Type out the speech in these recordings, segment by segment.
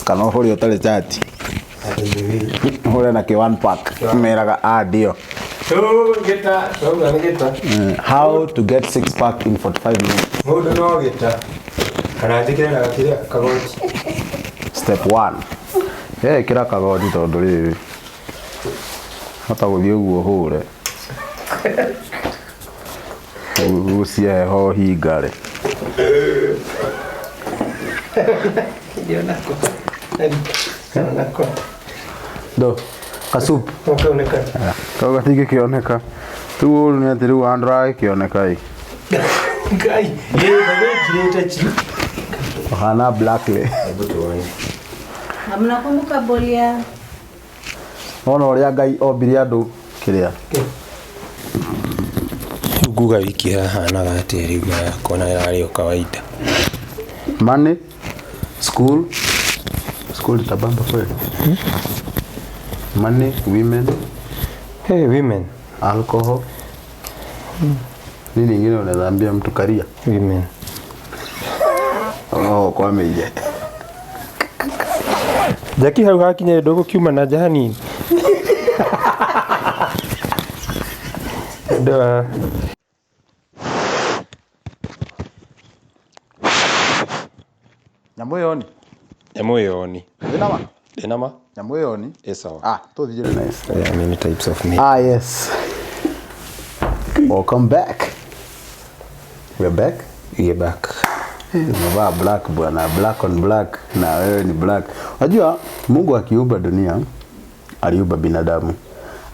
kana hori utale chati hore na ke one pack meraga ndio how to get 6 pack in 45 minutes mudu no geta kana ndikira na kire kagoti step 1 kira kagoti tondu riri hata guthii uguo hure usie ho hingare ndio nako do kasup ukaoneka kaga tiki kioneka tu ni ati ru andra kioneka i kai bado kireta chi hana black le hamna kumbuka bolia ona uria ngai ombire andu kiria guga wiki hana gati riga kona yari kawaida money school tabamba kweli money women women alcohol nini nyingine unaambia mtu karia women kwa meje Jaki hau hakinya dogo kiuma na jahani da Nyamoyoni Denama Nyamoyoni sawa to the nice many types of meat yes welcome back we're back Mwa black bwana black on black na wewe ni black unajua Mungu akiumba dunia aliumba binadamu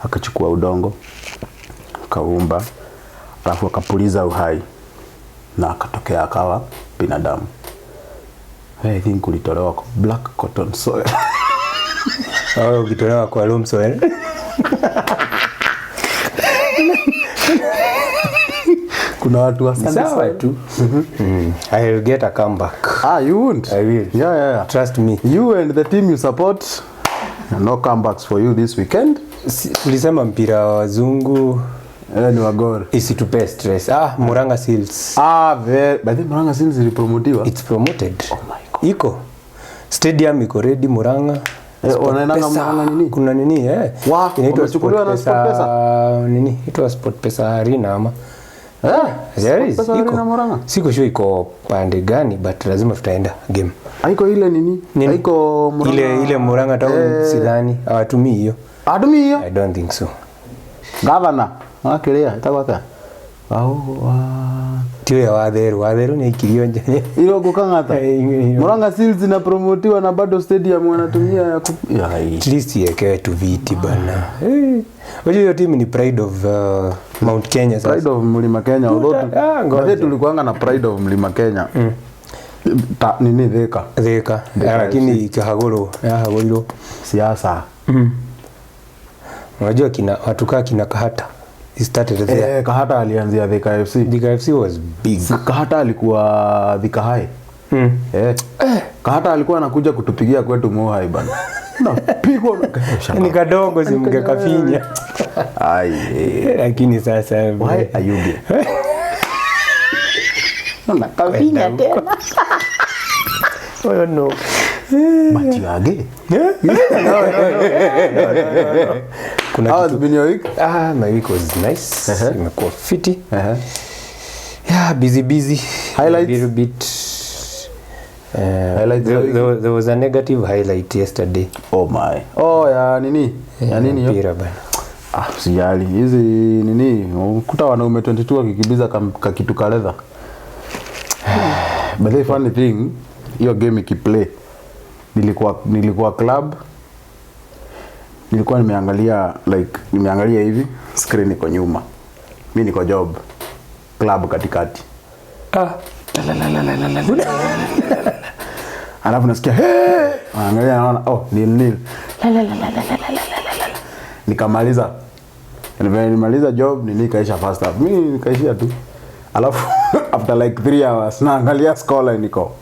akachukua udongo akaumba alafu akapuliza uhai na akatokea akawa binadamu I think ulitolewa kwa black cotton soil ukitolewa kwa loam soil kuna watu sawa tu I will get a comeback you won't I will yeah trust me you and the team you support no comebacks for you this weekend tulisema mpira wa wazungu ni wagora isitupe stress Muranga Seals by the Muranga Seals ilipromotiwa it's promoted oh my god iko stadium iko ready Muranga wanaenda Muranga nini kuna nini inaitwa chukuliwa na Sport Pesa nini inaitwa Sport Pesa Arena ama siko sure iko pande gani but lazima tutaenda game haiko ile nini haiko Muranga ile Muranga town sidhani hawatumii hiyo I don't think so governor akilia itakwata tio ya watheru ni ikirio nje ilo gukangata Muranga Seals na promotiwa na bado stadium wanatumia at least yeke tu viti bana hiyo team ni pride of Mount Kenya sasa pride of Mlima Kenya although tulikuanga na pride of Mlima Kenya nini Thika lakini kahagoro siasa unajua kina watukaa kina Kahata he started there Kahata alianzia Thika FC was big Kahata alikuwa Thika High Kahata alikuwa anakuja kutupigia kwetu Mohai bana napigwa ni kadogo simngekafinya lakini sasa why Uugi kafinya tena no Matiage kuna kitu been your week my week was nice imekuwa fiti busy highlights a little bit there was a negative highlight yesterday ya nini mpira bana sijali hizi nini ukuta wanaume 22 wakikimbiza kitu kaledha but the funny thing hiyo game ikiplay nilikuwa club nilikuwa nimeangalia hivi screen iko nyuma mimi niko job club katikati alafu nasikia angalia naona nil nikamaliza nimaliza job nini kaisha fast up mimi nikaishia tu alafu after like 3 hours naangalia score niko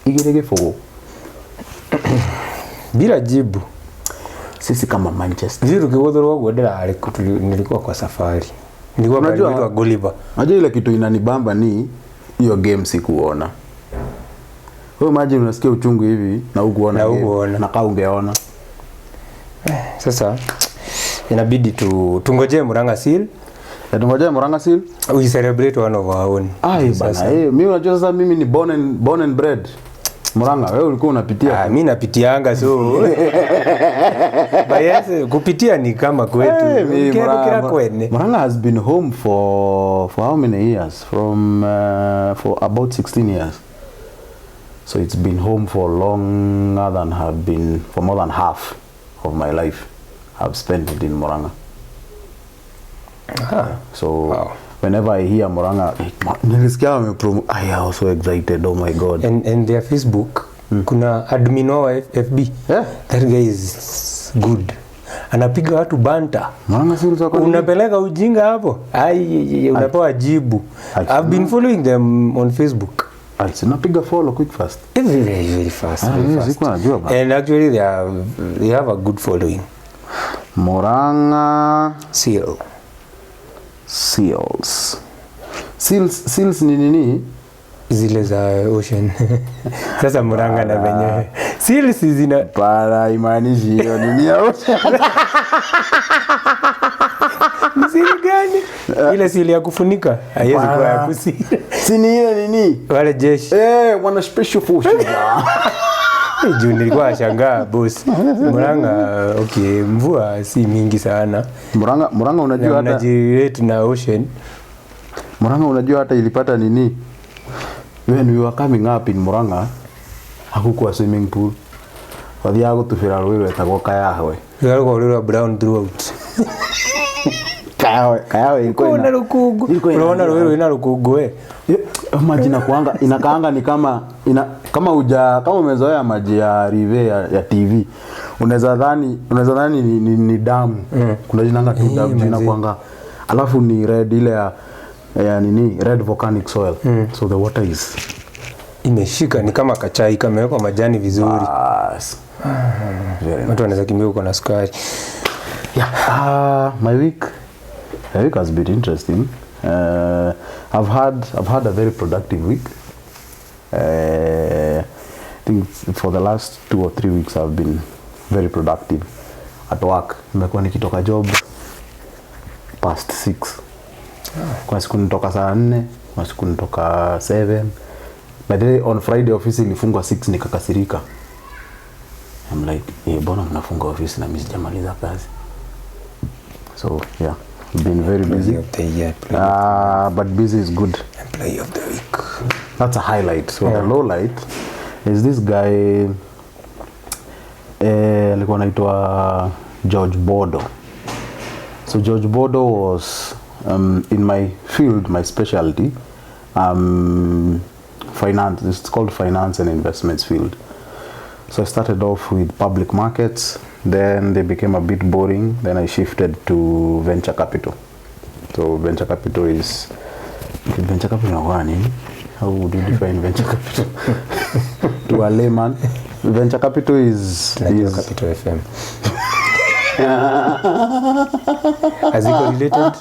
igirege fogo bila jibu sisi kama Manchester zero kigodoro gwendera nilikuwa kwa safari nilikuwa kwa Goliver unajua ile kitu inanibamba ni hiyo game sikuona Wewe imagine unasikia uchungu hivi na hukuona na kaa ungeona. Sasa inabidi tungojee Murang'a Seal. Tungojee Murang'a Seal. We celebrate one of our own. Bana, mimi unajua sasa mimi ni born and bred Murang'a. Wewe ulikuwa unapitia? Mimi napitianga so. Bayas kupitia ni kama kwetu. Murang'a has been home for how many years? For about 16 years. So it's been home for longer than for more than half of my life. I've spent it in Murang'a. So whenever I hear Murang'a, I am so excited. Oh my God. And their Facebook, kuna admin wa FB. Yeah. That guy is good. Anapiga watu banta. Murang'a Seal zako. Unapeleka ujinga hapo. Unapewa jibu. I've been following them on Facebook. Napiga follow quick fast. Very fast. And actually they have a good following. Murang'a Seal. Seals ni nini? Zile za ocean. Sasa Murang'a na venyewe seals zina para imanishi hiyo nini ya ocean. Seal gani? Ile seal ya kufunika haiwezi kuwa ya kusili. Si ni ile nini? Wale jeshi. Wana special forces. Juu nilikuwa nashangaa boss. Murang'a okay, mvua si mingi sana. Murang'a unajua hata unajirate na ocean. Murang'a unajua hata ilipata nini? When we were coming up in Murang'a, hakukuwa swimming pool. Wathia gutubira rwiro etagwo Kayahwe. Rwiro rwiro brown throughout. Kayahwe ilikuwa na rukungu. Unaona rwiro ina rukungu Imagine kuanga inakaanga ni kama kama umezoea maji ya rive ya TV. Unaweza dhani ni damu. Kuna jinanga tu damu jina kuanga. Alafu ni red ile ya nini red volcanic soil. So the water is imeshika ni kama kachai kamewekwa majani vizuri. Watu wanaweza kimbia uko na sukari. Yeah. My week has been interesting. I've had a very productive week. I think for the last 2 or 3 weeks I've been very productive at work. Nimekuwa nikitoka job past 6. Kwa siku nitoka saa 4, kwa siku nitoka 7. By the way, on Friday office ilifungwa 6 nikakasirika. I'm like, bona mnafunga office na mimi sijamaliza kazi. So, yeah. Been very busy. But busy is good. Employee of the week. That's a highlight. So the low light is this guy alikuwa anaitwa George Bodo. So George Bodo was in my field, my specialty, finance. It's called finance and investments field. So I started off with public markets, then they became a bit boring. Then I shifted to venture capital. So venture capital is how would you define venture capital? To a layman, venture capital is Capital FM. Has it correlated?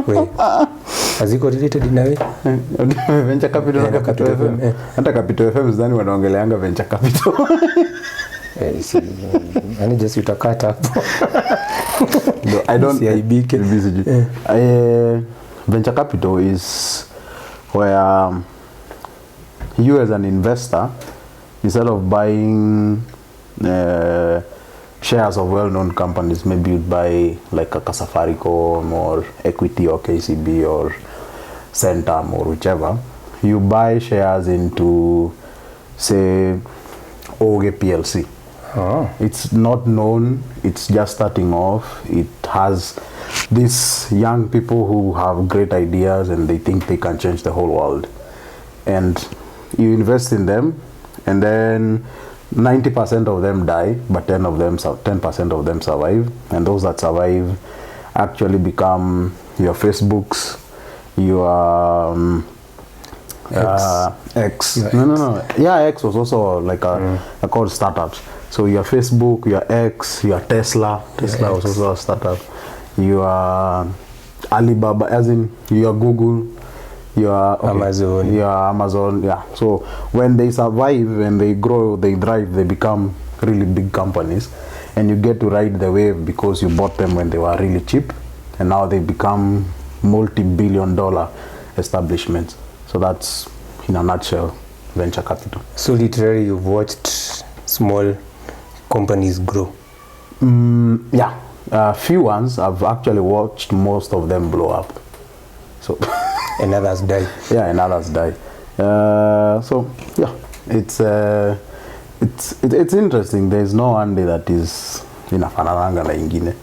Wait. Has it correlated in a way? Venture capital na Capital FM. Hata Capital FM zdani wanaongeleanga venture capital. Ani just utakata hapo. No, I don't venture capital is where you as an investor, instead of buying shares of well-known companies, maybe you'd buy like a Safaricom or Equity or KCB or Centum or whichever. You buy shares into, say, Uugi PLC. It's not known, it's just starting off. It has these young people who have great ideas and they think they can change the whole world. And you invest in them, and then 90% of them die, but 10% of them survive. And those that survive actually become your Facebooks, your X. No. Yeah, X was also like a called startups. So your Facebook, your X, your Tesla. Tesla was also a startup. Your Alibaba, as in your Google, Amazon. Amazon, yeah. So when they survive and they grow, they thrive, they become really big companies, and you get to ride the wave because you bought them when they were really cheap, and now they become multi-billion-dollar establishments. So that's, in a nutshell, venture capital. So literally you've watched small companies grow. Yeah, a few ones. I've actually watched most of them blow up. So And others die. yeah, and others die. So yeah, it's interesting. There's no one day that is inafanana na ingine.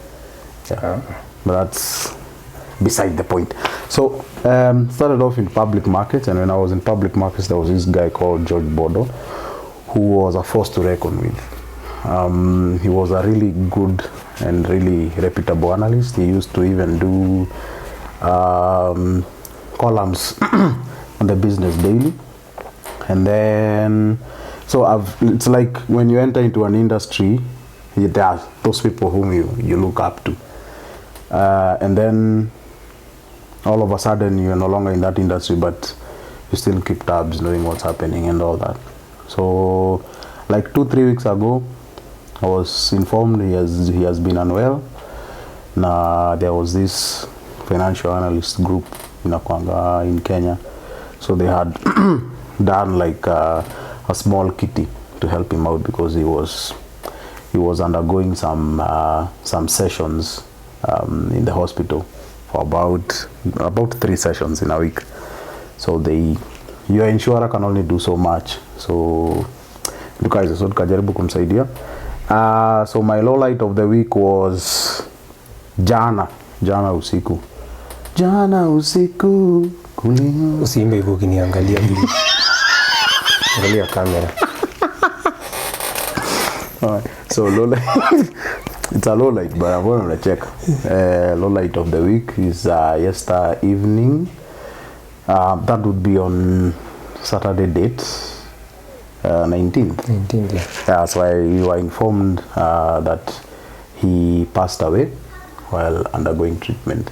Yeah, but that's beside the point. So started off in public markets, and when I was in public markets, there was this guy called George Bodo, who was a force to reckon with. He was a really good and really reputable analyst. He used to even do columns on the Business Daily. And then, so it's like when you enter into an industry, there are those people whom you look up to. And then all of a sudden you're no longer in that industry, but you still keep tabs knowing what's happening and all that. So like 2-3 weeks ago, I was informed he has been unwell. Now there was this financial analyst group in Kenya, so they had done like a small kitty to help him out because he was undergoing some sessions in the hospital for about 3 sessions in a week. So your insurer can only do so much. So tukajaribu kumsaidia. So my low light of the week was jana usiku kulia. Usiimbe hivyo ukiniangalia bila. Angalia kamera. So low light, it's a low light, but I'm going to check. Low light of the week is yesterday evening. That would be on Saturday date, 19th. 19th, yeah. That's why we were informed that he passed away while undergoing treatment.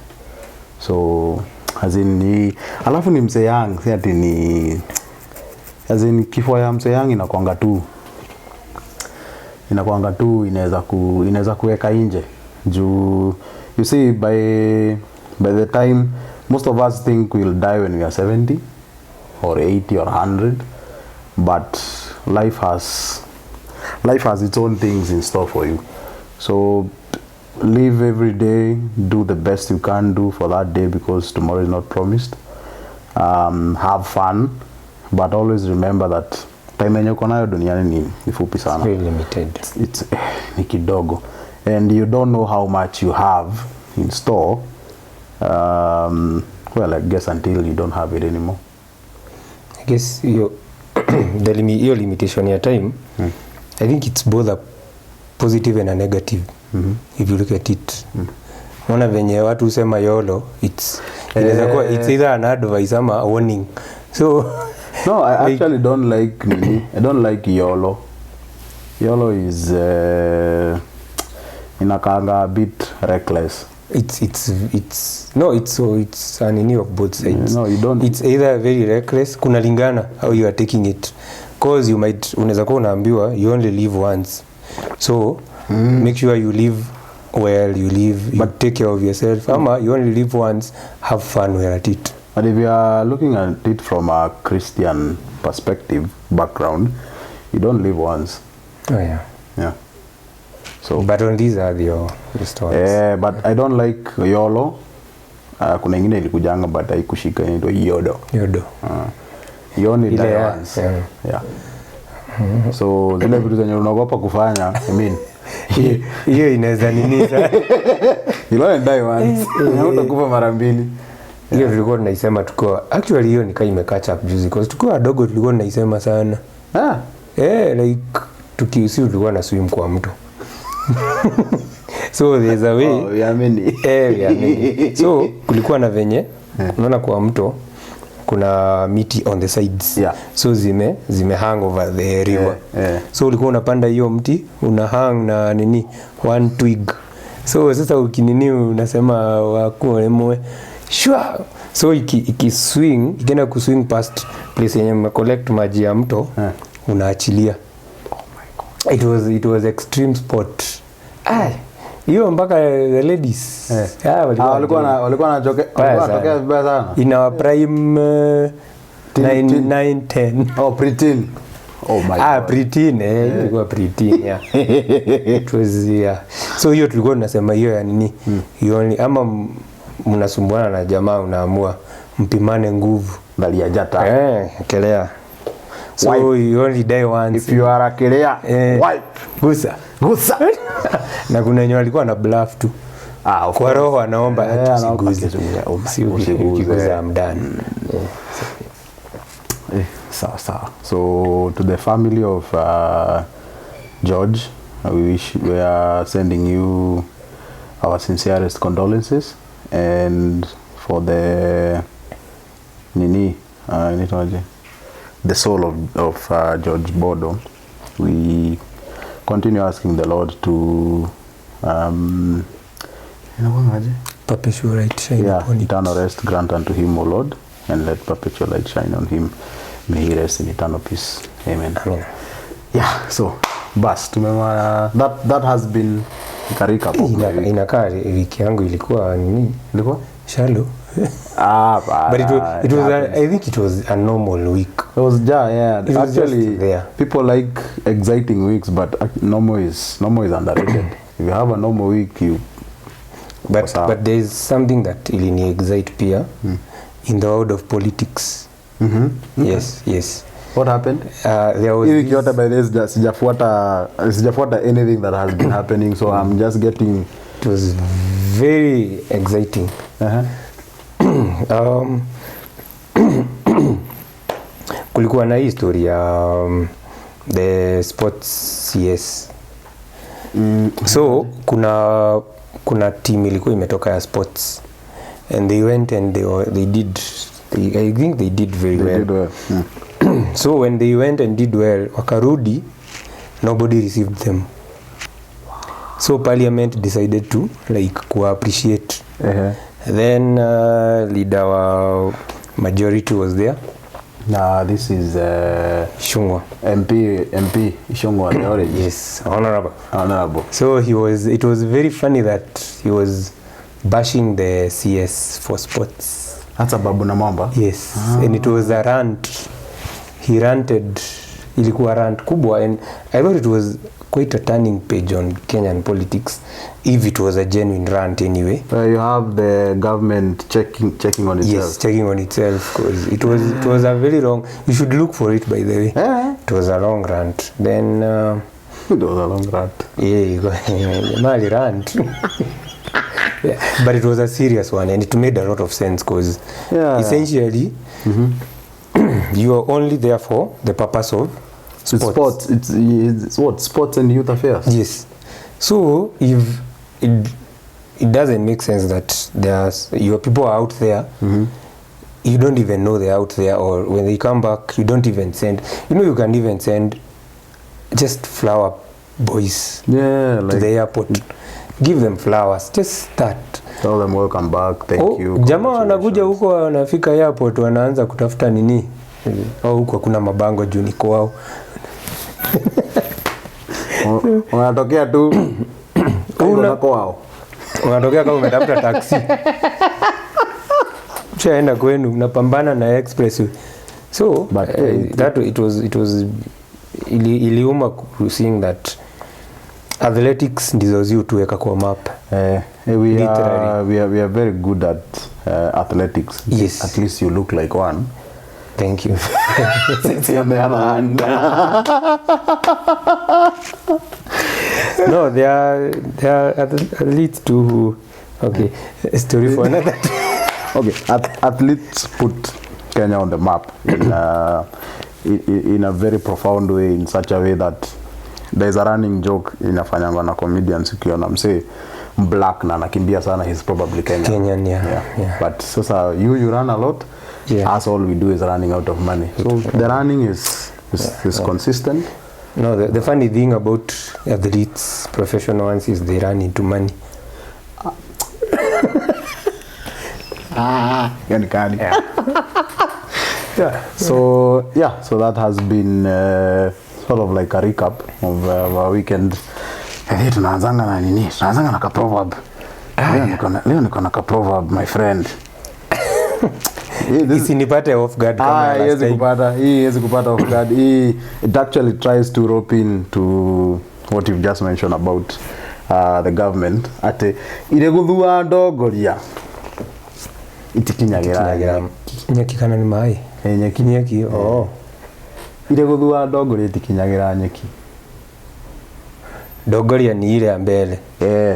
So as in alafu ni msee young, si ati ni as in kifo ya msee young inakuanga tu inaweza kuweka nje juu you see by the time most of us think we'll die when we are 70 or 80 or 100, but life has its own things in store for you. So live every day, do the best you can do for that day because tomorrow is not promised. Have fun, but always remember that time yenye uko nayo duniani ni fupi sana. Very limited. It's ni kidogo, and you don't know how much you have in store. Well, I guess until you don't have it anymore. I guess your limitation ya time, I think it's both a positive and a negative. If you look at it. Unaona venye watu husema YOLO, it's either an advice ama a warning. So no, I actually don't like I don't like YOLO. YOLO is inakaanga a bit reckless. It's an in of both sides. No, you don't. It's either very reckless, kunalingana how you are taking it, cause unaweza kuwa unaambiwa you only live once, so make sure you live well, you take care of yourself. Ama you only live once, have fun while at it. But if you are looking at it from a Christian perspective background, you don't live once. Oh yeah. So but on these are your stories. But I don't like YOLO. Kuna ingine ilikujanga but haikushika, inaitwa YODO. You only die once. Yeah. So zile vitu zenye unaogopa kufanya, I mean hiyo inaweza nini sana. You only die once. Utakufa mara mbili. Hiyo tulikuwa tunaisema actually hiyo nikaa imecatch up juzi because tukiwa wadogo tulikuwa tunaisema sana. Like tukiusi tulikuwa na swim kwa mto. So there's a way. So kulikuwa na venye unaona kwa mto kuna miti on the sides. So zime hang over the river. So ulikuwa unapanda hiyo mti una hang na nini one twig. So sasa ukinini unasema wakuolemwe shwa So iki swing ikienda kuswing past place yenye mmecollect maji ya mto unaachilia. It was extreme sport. Hiyo mpaka the ladies walikuwa wanatokea vibaya sana in our prime 9 10. Oh, preteen. Oh my god. Preteen ilikuwa preteen yeah. It was yeah. So hiyo tulikuwa tunasema hiyo ya nini? Hiyo ama mnasumbuana na jamaa unaamua mpimane nguvu ndali ya jata. Kelea. So wipe. You only die once. If you are a kelea, wipe. Gusa. Na kuna wenye walikuwa na bluff tu. Kwa roho anaomba usiguze. Usiguze I'm done. Sawa. So to the family of George, we are sending you our sincerest condolences, and for the the soul of George Bodo, we continue asking the Lord to perpetual light shine upon eternal rest grant unto him, O Lord, and let perpetual light shine on him. May he rest in eternal peace. Amen. Yeah, so bas tumema that has been karika hapo. Inakaa wiki yangu ilikuwa nini? Ilikuwa shallow. But it was I think it was a normal week. It was actually people like exciting weeks, but normal is underrated. If you have a normal week, but there is something that ilini excite pia in the world of politics. Yes. What happened? There was by this sijafuata anything that has been happening, so I'm just getting. It was very exciting. Kulikuwa na hii story ya the sports CS. So kuna team ilikuwa imetoka ya sports, and they went and they did I think they did very well. So when they went and did well, wakarudi, nobody received them. So parliament decided to appreciate. Then leader wa majority was there. This is Shungwa. MP Shungwa the orange. Yes, honorable. So it was very funny that he was bashing the CS for sports. Hata babu na mamba. Yes. And it was a rant. He ranted, ilikuwa rant kubwa, and I thought it was quite a turning page on Kenyan politics if it was a genuine rant anyway. You have the government checking on itself. Yes, checking on itself, because it was a very long. You should look for it, by the way. It was a long rant. Then it was a long rant. Mali rant. But it was a serious one, and it made a lot of sense, because essentially you are only there for the purpose of sports. It's what? Sports and youth affairs. Yes. So if it doesn't make sense that your people are out there, you don't even know they're out there, or when they come back, you don't even send. You can even send just flower boys to the airport. Give them flowers. Just start. Tell them welcome back. Thank you. Jamaa wanakuja huko, wanafika airport, wanaanza kutafuta nini? Huko kuna mabango juu ni kwao. Wanatokea tu kwao. Wanatokea kama umetafuta taxi. Chaenda kwenu unapambana na express. So that it was iliuma seeing that athletics ndizo zi utuweka kwa map. We are very good at athletics. Yes. At least you look like one. Thank you. On the other hand. No, there are athletes too. Okay, a story for another. Okay, athletes put Kenya on the map in a very profound way, in such a way that there's a running joke inafanyangwa na comedians, ukiona Msee black na anakimbia sana, he's probably Kenyan. Yeah. But sasa you run a lot. As all we do is running out of money. So the running is consistent. No, the funny thing about athletes, professional ones, is they run into money. Yani kali. Yeah. Yeah. So that has been sort of like a recap of our weekend. Hey, tunaanzanga na nini? Tunaanzanga na ka proverb. Leo niko na ka proverb, my friend. Isinipate off guard kama last time. Hii kupata off guard. It actually tries to rope in to what you've just mentioned about the government. Ate ile guthua ndogoria. Itikinyagira. Nyeki kana ni mai. Nyeki. Oh. Ile guthua ndogoria itikinyagira nyeki. Dogoria ni ile ya mbele.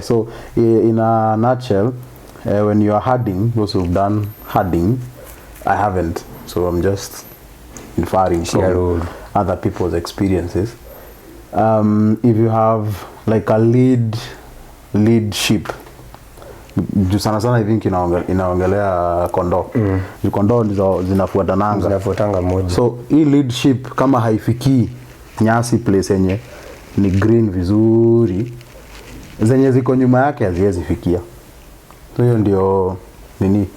So in a nutshell, when you are herding, those who've done herding, I haven't, so I'm just inferring from other people's experiences. If you have like a lead sheep, juu sana I think inaongelea kondoo. Kondoo ndizo zinafuatanga moja. So hii lead sheep kama haifiki nyasi place yenye ni green vizuri, zenye ziko nyuma yake haziwezi fikia. So hiyo ndio nini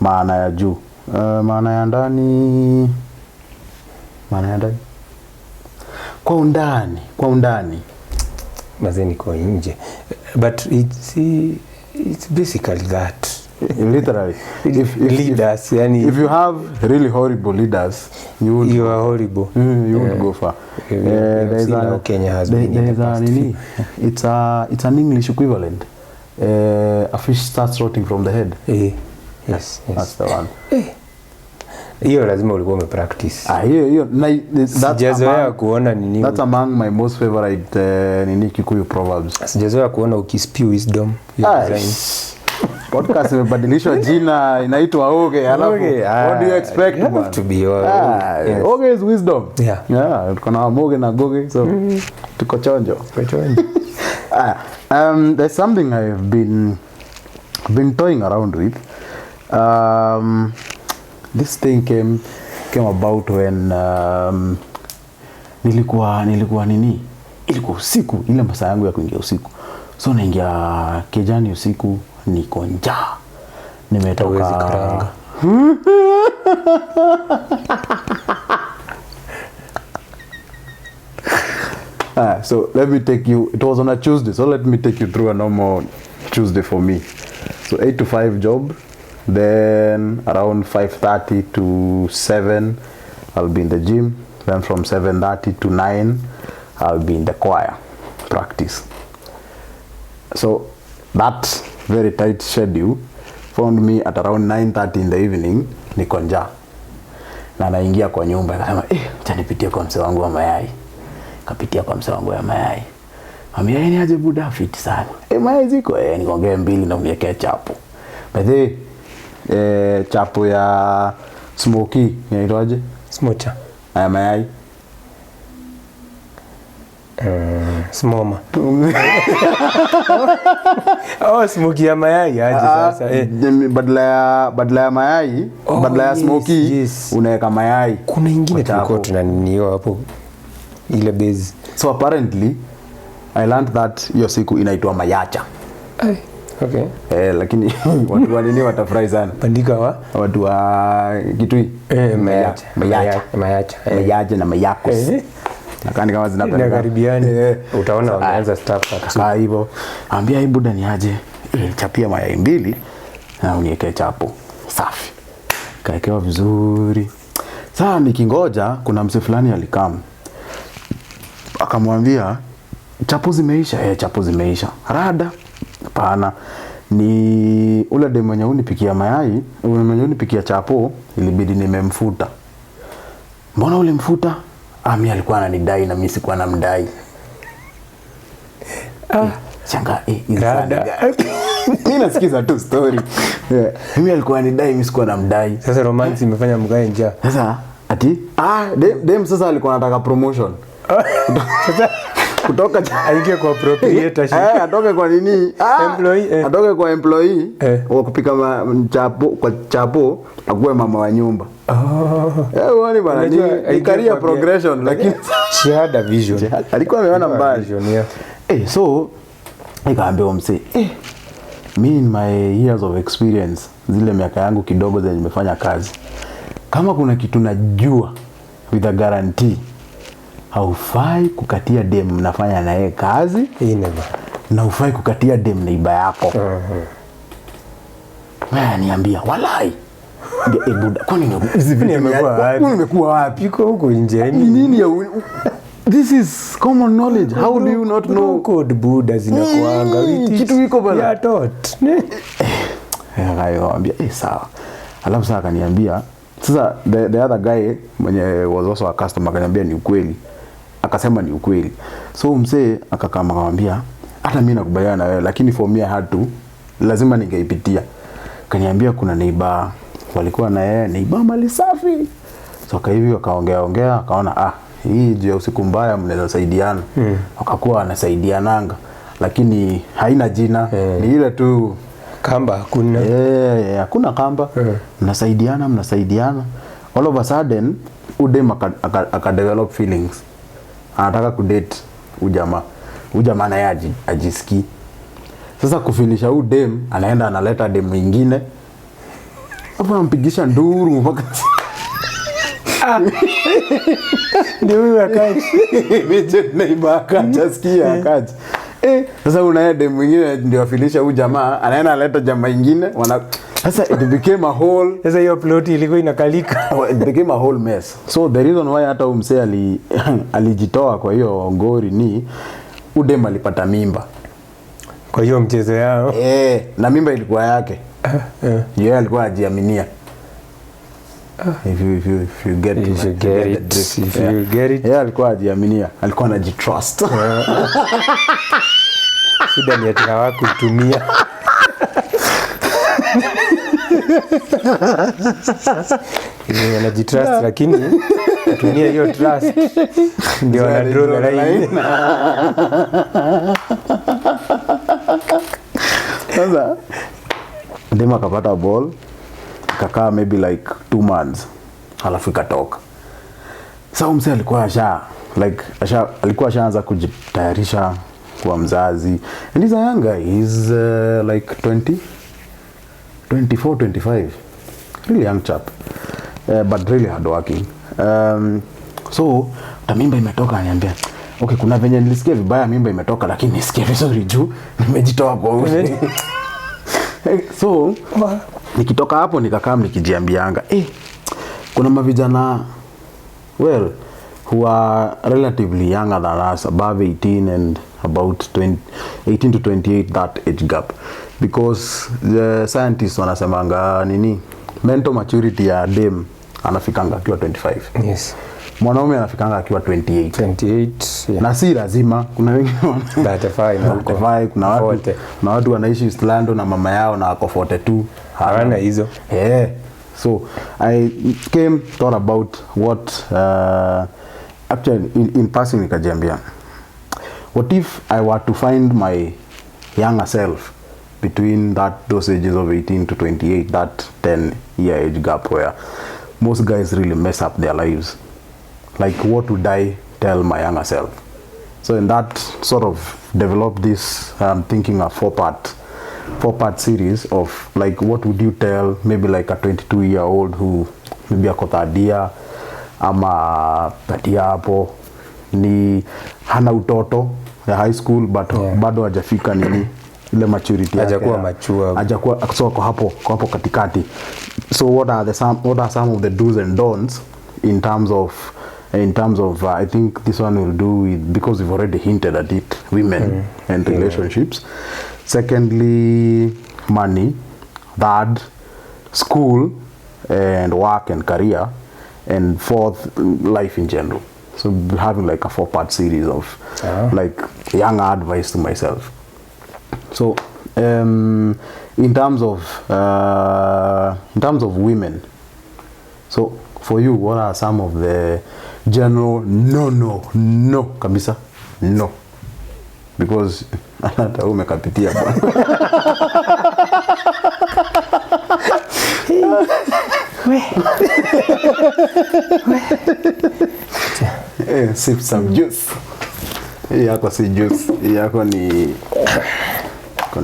maana ya juu. Maana ya ndani kwa undani mazeni kwa nje, but it's basically that. Literally, if leaders, yani if you have really horrible leaders, you are horrible. You would go far. There's a Kenya has been in the past. It's an English equivalent. A fish starts rotting from the head. Yes. That's the one. Hiyo lazima ulikuwa umepractice. Hiyo sijazoea kuona nini. That's among my most favorite nini Kikuyu proverbs. Sijazoea kuona ukispew wisdom. Podcast imebadilishwa jina, inaitwa Uugi. What do you expect, man? To be Uugi is wisdom. Yeah. Kuna Uugi na Gugi, so tuko chonjo. There's something I've been toying around with. This thing came about when nilikuwa nini? Ilikuwa usiku, ile masaa yangu ya kuingia usiku. So naingia kejani usiku, niko njaa. Nimetoka karanga. So let me take you, it was on a Tuesday, so let me take you through a normal Tuesday for me. So 8 to 5 job, then around 5:30 to 7 I'll be in the gym, then from 7:30 to 9 I'll be in the choir practice. So that very tight schedule found me at around 9:30 in the evening niko njaa. Na naingia kwa nyumba akasema acha nipitie kwa msee wangu wa mayai. Kapitia kwa msee wangu wa mayai. Mayai ni aje buda fit sana. Mayai ziko nikongee 2 na uniwekea chapo. By the way, chapo ya smoky inaitwaje? Smocha. Mayai. Smoma. Smoky ya mayai aje sasa. Badala ya mayai, badala ya smoky unaweka mayai. Kuna ingine tulikuwa tunaniniwa hapo ile base. So apparently I learned that hiyo siku inaitwa mayacha. Okay. Lakini watu wa nini watafurahi sana. Pandika wa watu wa Kitui. Mayacha. Mayacha na mayakos. Nakani kama zinapenda karibiani. Utaona wameanza staff hivyo. Ambia hii buda ni aje? Chapia mayai 2 na uniweke chapo. Safi. Kaekewa vizuri. Sasa nikingoja kuna mse fulani alikam. Akamwambia chapo zimeisha. Chapo zimeisha. Rada. Hapana. Ni ule demu mwenye unipikia mayai, mwenye unipikia chapo, ilibidi nimemfuta. Mbona ulimfuta? Mimi alikuwa ananidai na mimi sikuwa namdai. Changa rada. Mimi nasikiza tu story. Mimi alikuwa ananidai, mimi sikuwa namdai. Sasa romance imefanya mgae njaa. Sasa ati dem sasa alikuwa anataka promotion. Sasa kutoka aingie kwa proprietorship. Atoke kwa nini? Employee. Atoke kwa employee wa kupika chapo kwa chapo akuwe mama wa nyumba. Uone bana ni career progression lakini shahada vision. Alikuwa ameona mbali. Vision, yeah. So nikaambia msee, me in my years of experience, zile miaka yangu kidogo zenye nimefanya kazi, kama kuna kitu najua with a guarantee, haufai kukatia dem mnafanya na yeye kazi, never, na hufai kukatia dem neighbour yako. Wewe niambia walai. Buda, kwani nimekuwa wapi? Piko huko nje. Nini ya this is common knowledge. How do you not know code Buddha zinakuanga kitu iko bana? Ya tot. Akaambia sawa. Alafu sasa akaniambia sasa the other guy mwenye was also a customer akaniambia ni ukweli. Akasema ni ukweli. So msee akakama akamwambia hata mimi nakubaliana na wewe, lakini for me I had to, lazima ningeipitia. Kaniambia kuna neighbor walikuwa na yeye, neighbor mali safi. So kwa hivyo akaongea akaona hii je usiku mbaya mnaweza saidiana. Wakakuwa wanasaidiananga lakini haina jina. Ni ile tu kamba hakuna. Hakuna kamba. Mnasaidiana. All of a sudden udem aka develop feelings. Anataka kudate ujamaa na yaji ajiski. Sasa kufilisha udem anaenda analeta dem mwingine. Hapo ampigisha nduru mpaka ndio huyo akaji. Meje neighbor akajasikia akaji. Sasa unaenda dem mwingine ndio afilisha huyu jamaa, anaenda analeta jamaa mwingine, sasa it became a whole, sasa hiyo plot ilikuwa inakalika. It became a whole mess. So the reason why hata Msee alijitoa kwa hiyo ngori ni udem alipata mimba. Kwa hiyo mchezo yao. Na mimba ilikuwa yake. Yeye alikuwa anajiaminia. If you get it, if you get it. Yeye alikuwa anajiaminia, alikuwa anajitrust. Shida ni ati hawakutumia. Yeye anajitrust lakini kutumia hiyo trust ndio ana draw the line. Sasa ndema akapata ball, kakaa maybe like 2 months, halafu ikatoka. Sasa Msee alikuwa alikuwa ashaanza kujitayarisha kwa mzazi. And he's a young guy, he's like 24, 25. Really young chap. But really hard working. So mimba imetoka, ananiambia okay, kuna venye nilisikia vibaya mimba imetoka, lakini nisikia vizuri juu nimejitoa kwa uzi. So nikitoka hapo nikakaa nikijiambianga kuna mavijana who are relatively younger than us, above 18 and about 18 to 28, that age gap, because the scientists wanasemanga mental maturity ya dem anafikanga akiwa 25. Yes. Mwanaume anafikanga akiwa 28. Yeah. Na si lazima, kuna wengine 35 na huko. Kuna watu wanaishi East London na mama yao na ako 42. Hawana hizo. So I thought about what actually in passing nikajiambia, what if I were to find my younger self between those ages of 18 to 28, that 10-year age gap where most guys really mess up their lives. Like, what would I tell my younger self? So in that sort of developed this, thinking a four-part series of like, what would you tell maybe like a 22-year-old who maybe ako third year ama third year hapo, ni hana utoto ya high school but bado hajafika ile maturity yake, hajakuwa so kwa hapo katikati. So what are some of the do's and don'ts in terms of I think this one will do with, because we've already hinted at it, women and relationships. Secondly, money. Third, school and work and career. And fourth, life in general. So having like a 4-part series of like young advice to myself. So in terms of women, so for you, what are some of the general no kabisa no, because hata umekapitia bwana. Sip some juice. Hii yako si juice, hii yako ni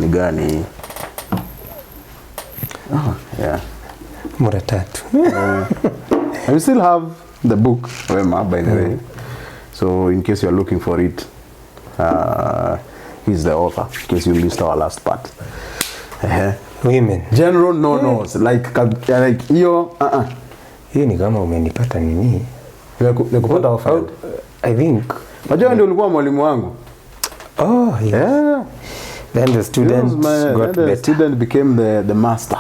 gani? Yeah. Mara tatu. And we still have the book, Wema, by the way. So in case you're looking for it, he's the author, in case you missed our last part. Women. General no-nos, like hiyo, Hiyo ni kama umenipata nini? Kupata offend. I think. Unajua ndio ulikuwa mwalimu wangu. Oh, yeah. Then the student got the better. student became the master.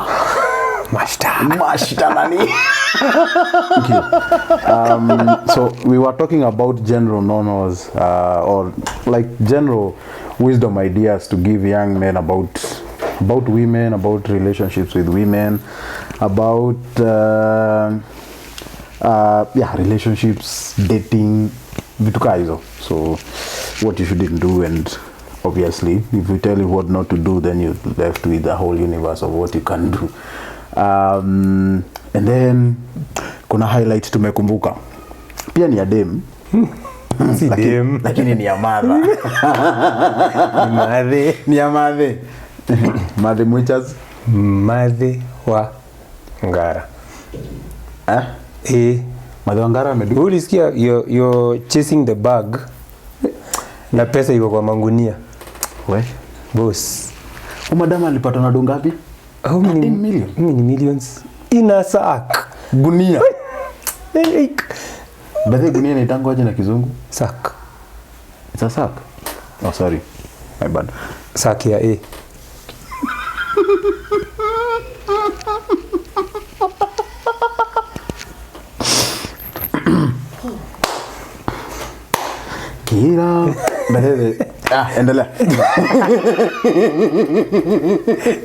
Master nani? Okay. So we were talking about general no-nos, or like general wisdom ideas to give young men about women, about relationships with women, about relationships, dating, vitu kaa hizo. So what you shouldn't do, and obviously if we tell you what not to do, then you're left with the whole universe of what you can do. And then kuna highlight tumekumbuka pia ni ya dem. Si dem. Lakini ni ya madha. Ni madhe. Ni ya madhe. Madhe mwichas. Madhe wa Ngara. Madhe wa Ngara amedu. Ulisikia you're chasing the bag na pesa iko kwa mangunia. We Boss. Madama alipata na do ngapi? How many million? How many millions? In a sack. Gunia. Like Badhe gunia ni tango aje na kizungu? sack. It's a sack. Oh, sorry. My bad. Sack ya A. Kira. Badhe. Endelea.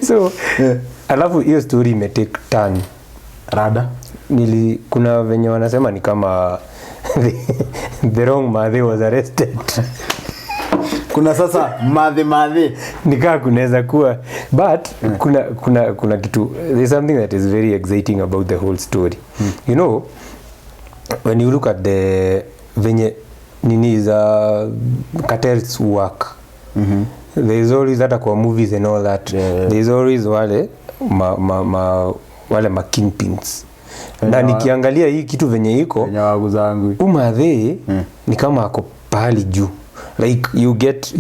So, alafu hiyo story imetake turn. Rada. Kuna venye wanasema ni kama the wrong madhe was arrested. Kuna sasa madhe. Nikaa kunaweza kuwa, but kuna kitu, there's something that is very exciting about the whole story. You know, when you look at the venye nini za cartels work, there's always hata kwa movies and all that, there's always wale wale kingpins. Na nikiangalia hii kitu venye iko umadhe ni kama ako pahali juu, like you get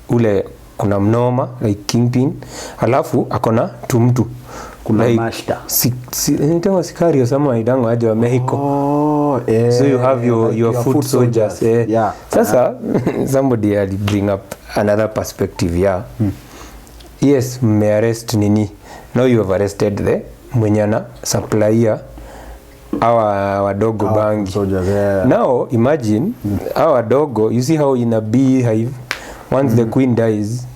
ule kuna mnoma like kingpin, alafu akona tumtu kuna like, master nitawa sikari ya sama idango aje wa Mexico. So you have your foot soldiers. Yeah. Sasa somebody will bring up another perspective. Yes, me arrest nini. Now you have arrested the mwenyana supplier our wadogo bangi soldiers, Now imagine our dogo, you see how in a beehive once the queen dies,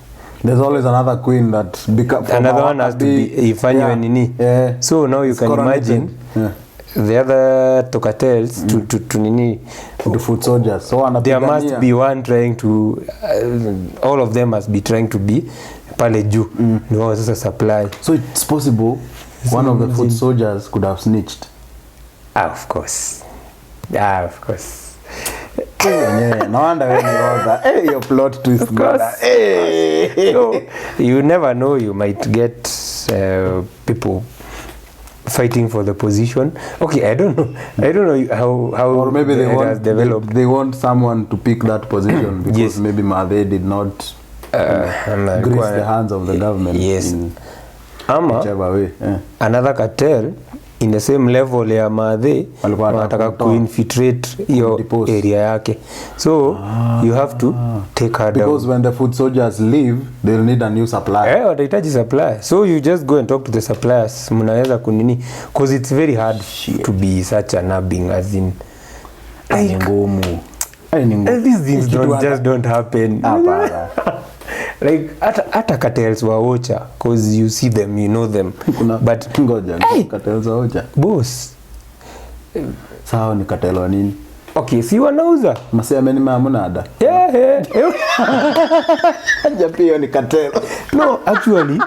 there's always another queen that another one has to be ifanywe nini. So now you can imagine the other tokatels to nini, the foot soldiers. So there must be one trying to all of them must be trying to be pale juu ndio sasa supply. So it's possible one of the foot soldiers could have snitched. Of course. No wonder when you all that. Your plot twist. Of course. So you never know, you might get people fighting for the position. Okay, I don't know how or maybe they want someone to pick that position because maybe Made did not grease the hands of the government. Yes. In whichever way. Another cartel in the same level ya Made wanataka kuinfiltrate hiyo area yake. So you have to take her down. Because when the foot soldiers leave, they'll need a new supplier. Watahitaji supplier. So you just go and talk to the suppliers. Mnaweza kunini, because it's very hard to be such a nabbing as in these things don't happen. Like ata cartels wa Ocha, because you see them, you know them. But cartels wa Ocha. Boss. Sawa ni cartel wa nini? Okay, si wanauza. Msee amenima amunada. Japio ni cartel. No, actually,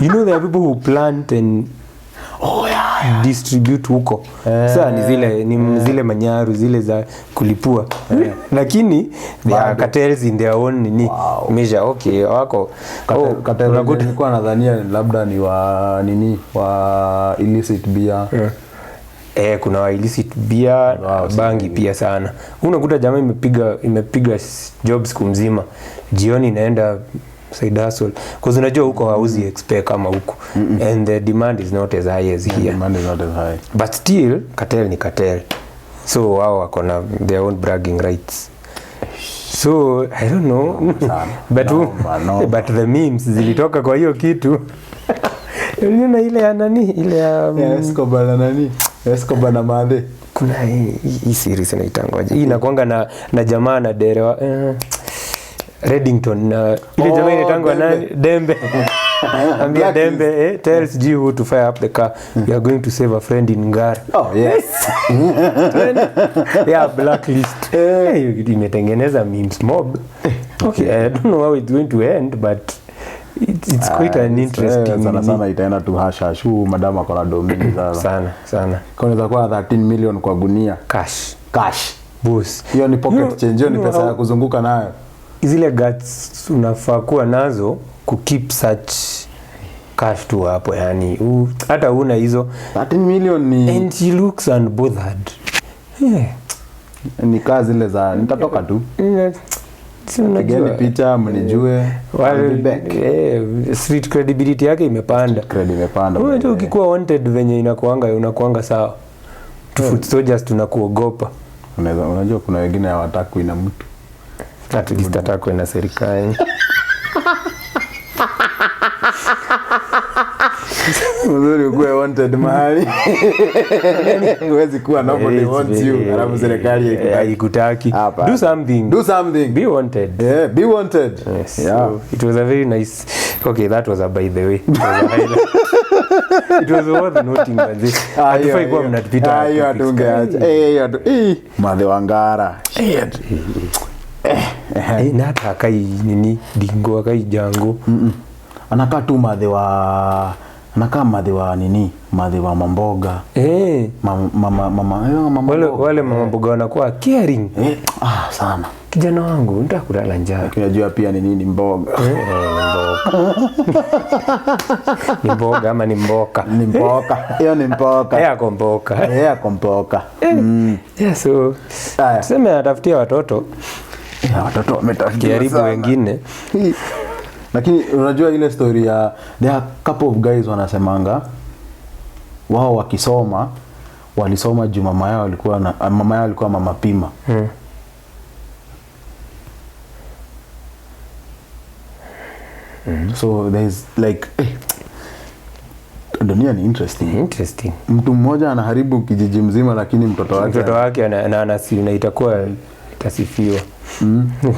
you know there are people who plant and distribute huko. Sasa ni zile manyaru zile za kulipua. Lakini there are cartels in their own measure. Okay, wako cartel nilikuwa nadhania labda ni wa illicit beer. Kuna wa illicit beer, bangi pia sana. Unakuta jamaa imepiga jobs kumzima. Jioni inaenda side hustle. Because unajua huko hauzi expect kama huko. And the demand is not as high as here. Demand is not as high. But still, cartel ni cartel. So wao wako na their own bragging rights. So I don't know. But the memes zilitoka kwa hiyo kitu. Unaona ile ya nani? Ile ya Escobar na nani? Escobar na Made. Kuna hii series inaitangwaje? Hii inakuanga na jamaa na derewa Reddington ile jamaa inaitangwa nani? Dembe. Ambia Dembe tells you who to fire up the car. You are going to save a friend in Ngara. Oh yes. Yeah, blacklist. Imetengeneza memes mob. Okay, I don't know how it's going to end, but it's quite an interesting. Sana itaenda tu hash madam akona domini sana. Kwa kwa 13 million kwa gunia cash. Boss. Hiyo ni pocket change, hiyo ni pesa ya kuzunguka nayo. Zile guts unafaa kuwa nazo ku keep such cash tu hapo, yani hata una hizo 13 million ni and she looks unbothered. Ni kazi zile za nitatoka tu. Pigeni picha mnijue street credibility yake imepanda. Unajua ukikuwa wanted venye unakuanga sawa. Foot soldiers tunakuogopa. Unajua kuna wengine hawataki na mtu. Hatujitataka na serikali. Mzuri ukuwe wanted mahali. Huwezi kuwa nobody wants you. Alafu serikali haikutaki. Do something. Be wanted. Yeah, be wanted. Yes. Yeah. So it was a very nice. Okay, that was by the way. It was a highlight. It was worth noting that this. Hatufai kuwa mnatupita. Hiyo atungeacha. Madhe Wangara. Shit. Na kai nini dingo kai jango. Anakaa tu madhe wa nini? Madhe wa mamboga. Mama wale mama mboga wanakuwa caring. Sana. Kijana wangu nataka kulala njaa. Unajua pia ni nini mboga? Ni mboga ama ni mboka? Ni mboka. Hiyo ni mboka. Yako mboka. Yeah, so tuseme atafutia watoto. Watoto wametafutia karibu wengine. Lakini unajua ile story ya there are couple of guys wanasemanga wao wakisoma walisoma juu mama yao alikuwa mama pima. So there's like dunia ni interesting. Mtu mmoja anaharibu kijiji mzima lakini mtoto wake na itakuwa itasifiwa.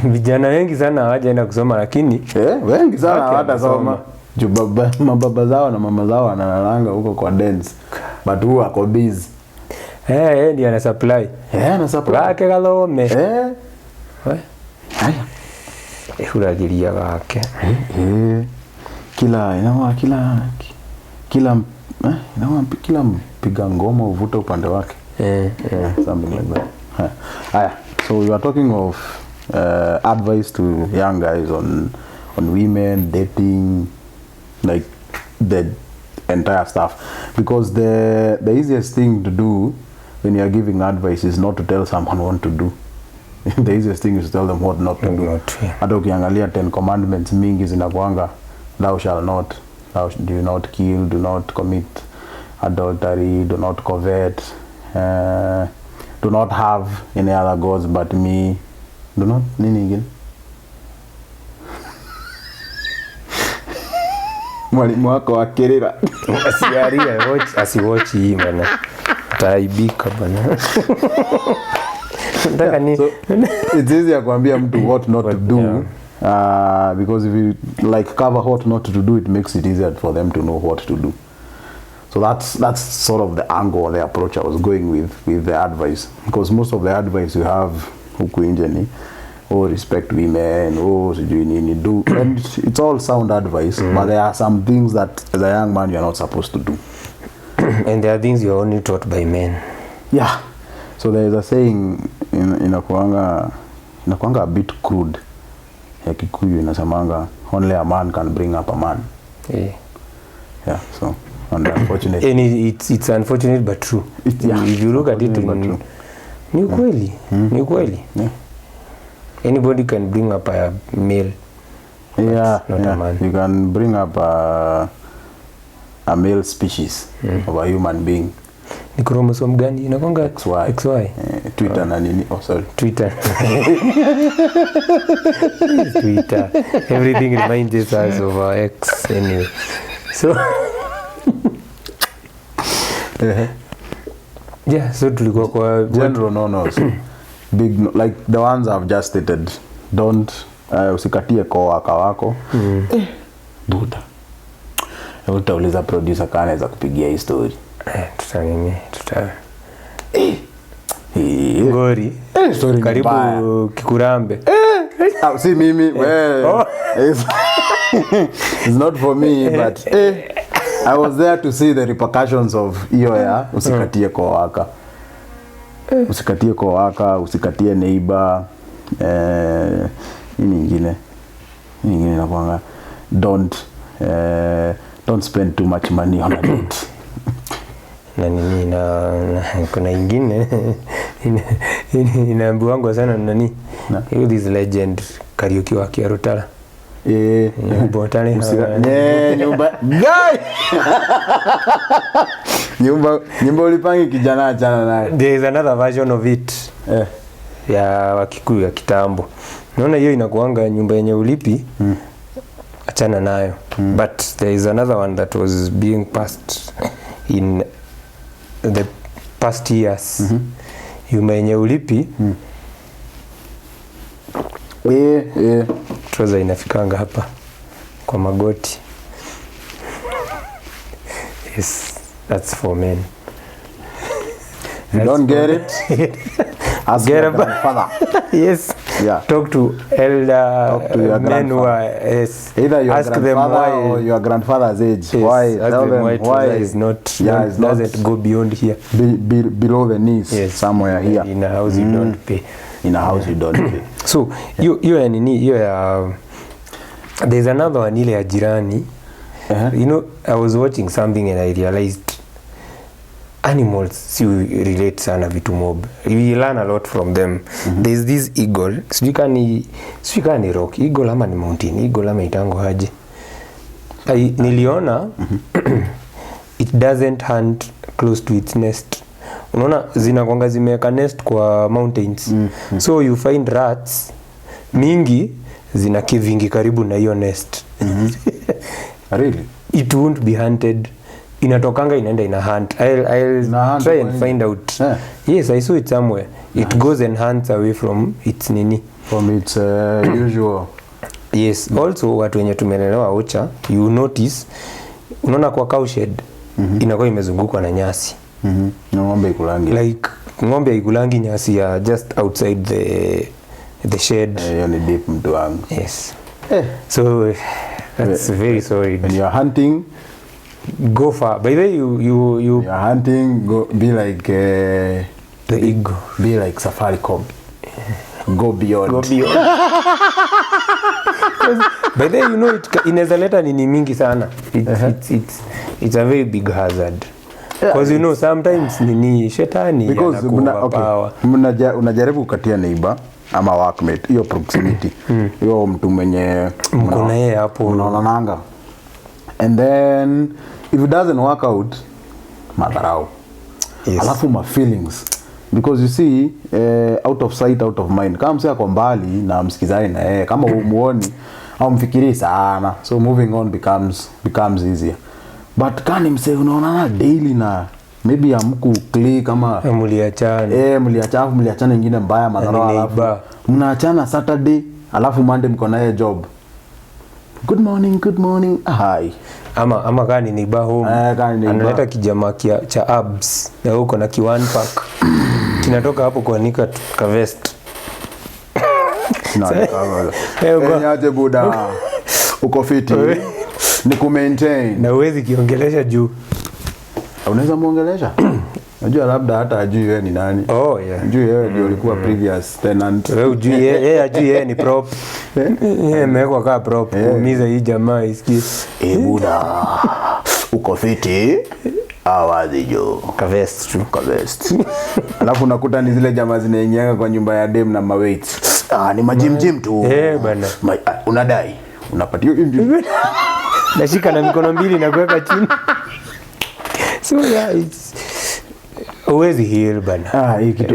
Vijana wengi sana hawajaenda kusoma lakini wengi sana hawatasoma. Mababa zao na mama zao wanalanga huko kwa dance. But who ako busy? Ndiye ana supply. Wake galome. Haya. Huragiria wake. Kila mpiga ngoma uvuta upande wake. Something like that. Haya. So we are talking of advice to young guys on women, dating, like the entire stuff. Because the easiest thing to do when you are giving advice is not to tell someone what to do. The easiest thing is to tell them what not to do. Hata ukiangalia 10 commandments mingi zinakuanga thou shall not, do not kill, do not commit adultery, do not covet, do not have any other gods but me. Do not nini again? Mwalimu wako akirira. Asiwatch hii bana. Taibika bana. So it's easier kuambia mtu what not to do. Because if you like cover what not to do, it makes it easier for them to know what to do. So that's sort of the angle or the approach I was going with the advice. Because most of the advice you have huku nje ni respect women, sijui nini do, and it's all sound advice, but there are some things that as a young man you're not supposed to do. And there are things you're only taught by men. Yeah. So there is a saying inakuanga a bit crude. Ya Kikuyu inasemanga only a man can bring up a man. Yeah. Yeah, so unfortunate. And it's unfortunate but true. If you look at it, ni kweli. Ni kweli. Yeah. Anybody can bring up a male. Yeah, not a man. You can bring up a male species of a human being. Ni chromosome gani? Inakonga XY. Twitter na nini? Oh, sorry. Twitter. Twitter. Everything reminds us of our ex anyway. So yeah, so tulikuwa kwa general no. So big no, like the ones I've just stated. Don't usikatie kwa wako. Buda. Utauliza producer kana anaweza kupigia hii story. Ngori. Story karibu Kikurambe. Si mimi. Well, it's not for me, but I was there to see the repercussions of hiyo ya usikatie kwa waka. Usikatie kwa waka, usikatie neighbour. Nini nyingine nakwanga don't spend too much money on a date. Na nini na kuna ingine inaambiwa sana nani this legend karaoke wa Kiarutala. Botani nyumba guy nyumba ulipangi kijana achana naye. There is another version of it ya Wakikuyu ya kitambo. Naona hiyo inakuanga nyumba yenye ulipi achana nayo. But there is another one that was being passed in the past years. Nyumba yenye ulipi trouser inafikanga hapa kwa magoti. Yes, that's for men. You don't get it? Ask your grandfather. Yes. Yeah. Talk to elder. Talk to your men who are, yes. Either your ask grandfather them why, or your grandfather's age. Yes. Why? Ask Tell them why it's not. Yeah, it's doesn't not go beyond here. Below the knees. Yes. Somewhere here. In a house you don't pay. In a house you don't pay. So you ya nini hiyo ya there's another one ile ya jirani. You know, I was watching something and I realized animals si relate sana vitu mob. We learn a lot from them. There's this eagle. Sijui ni rock eagle ama ni mountain eagle ama itango haje. Niliona it doesn't hunt close to its nest. Unaona zinakwanga zimeweka nest kwa mountains. So you find rats mingi zina kivingi karibu na hiyo nest. Really? It won't be hunted. Inatokanga inaenda ina hunt. I'll try and find out. Yes, I saw it somewhere. It goes and hunts away from its nini. From its usual. Yes, also watu wenye tumelelewa Ocha, you notice unaona kwa cow shed inakuwa imezungukwa na nyasi. Ng'ombe ikulangi. Like ng'ombe ikulangi nyasi ya just outside the shed. Hiyo ni deep mtu wangu. Yes. So that's very sorry. When you are hunting, go far. By the way, you are hunting, be like the eagle. Be like Safaricom. Go beyond. Go beyond. By the way, you know inaweza leta nini mingi sana. It's a very big hazard. Because you know sometimes nini shetani because unajaribu kukatia neighbor ama workmate hiyo proximity hiyo mtu mwenye mko na yeye hapo unaonanga, and then if it doesn't work out madharau. Yes. Alafu my feelings because you see out of sight out of mind. Kama msea kwa mbali na msikizani na yeye kama umuoni au mfikiri sana, so moving on becomes easier. But kani msee unaona daily na maybe amku click kama mliachana mliachana nyingine mbaya madharau, alafu mnaachana Saturday alafu Monday mko naye job. Good morning. Hi. Ama gani ni ba home. Analeta kijamaa cha abs na huko na kiwan pack. Kinatoka hapo kuanika ka vest. Aje buda. Uko fiti. Ni ku maintain. Na uwezi kiongelesha juu. Unaweza muongelesha? Unajua labda hata ajui wewe ni nani. Oh yeah. Ajui wewe ndio ulikuwa previous tenant. Wewe ujui yeye ajui yeye ni prop. Yeye amewekwa kama prop. Kuumiza hii jamaa isikie. Buda. Uko fiti? Awazi jo. Kavest tu. Kavest. Alafu unakuta ni zile jamaa zinaingianga kwa nyumba ya dem na maweights. Ni majim tu. Bana. Unadai. Unapatia hiyo. Nashika na mikono mbili na kuweka chini. So yeah, it's always here bana. Hii kitu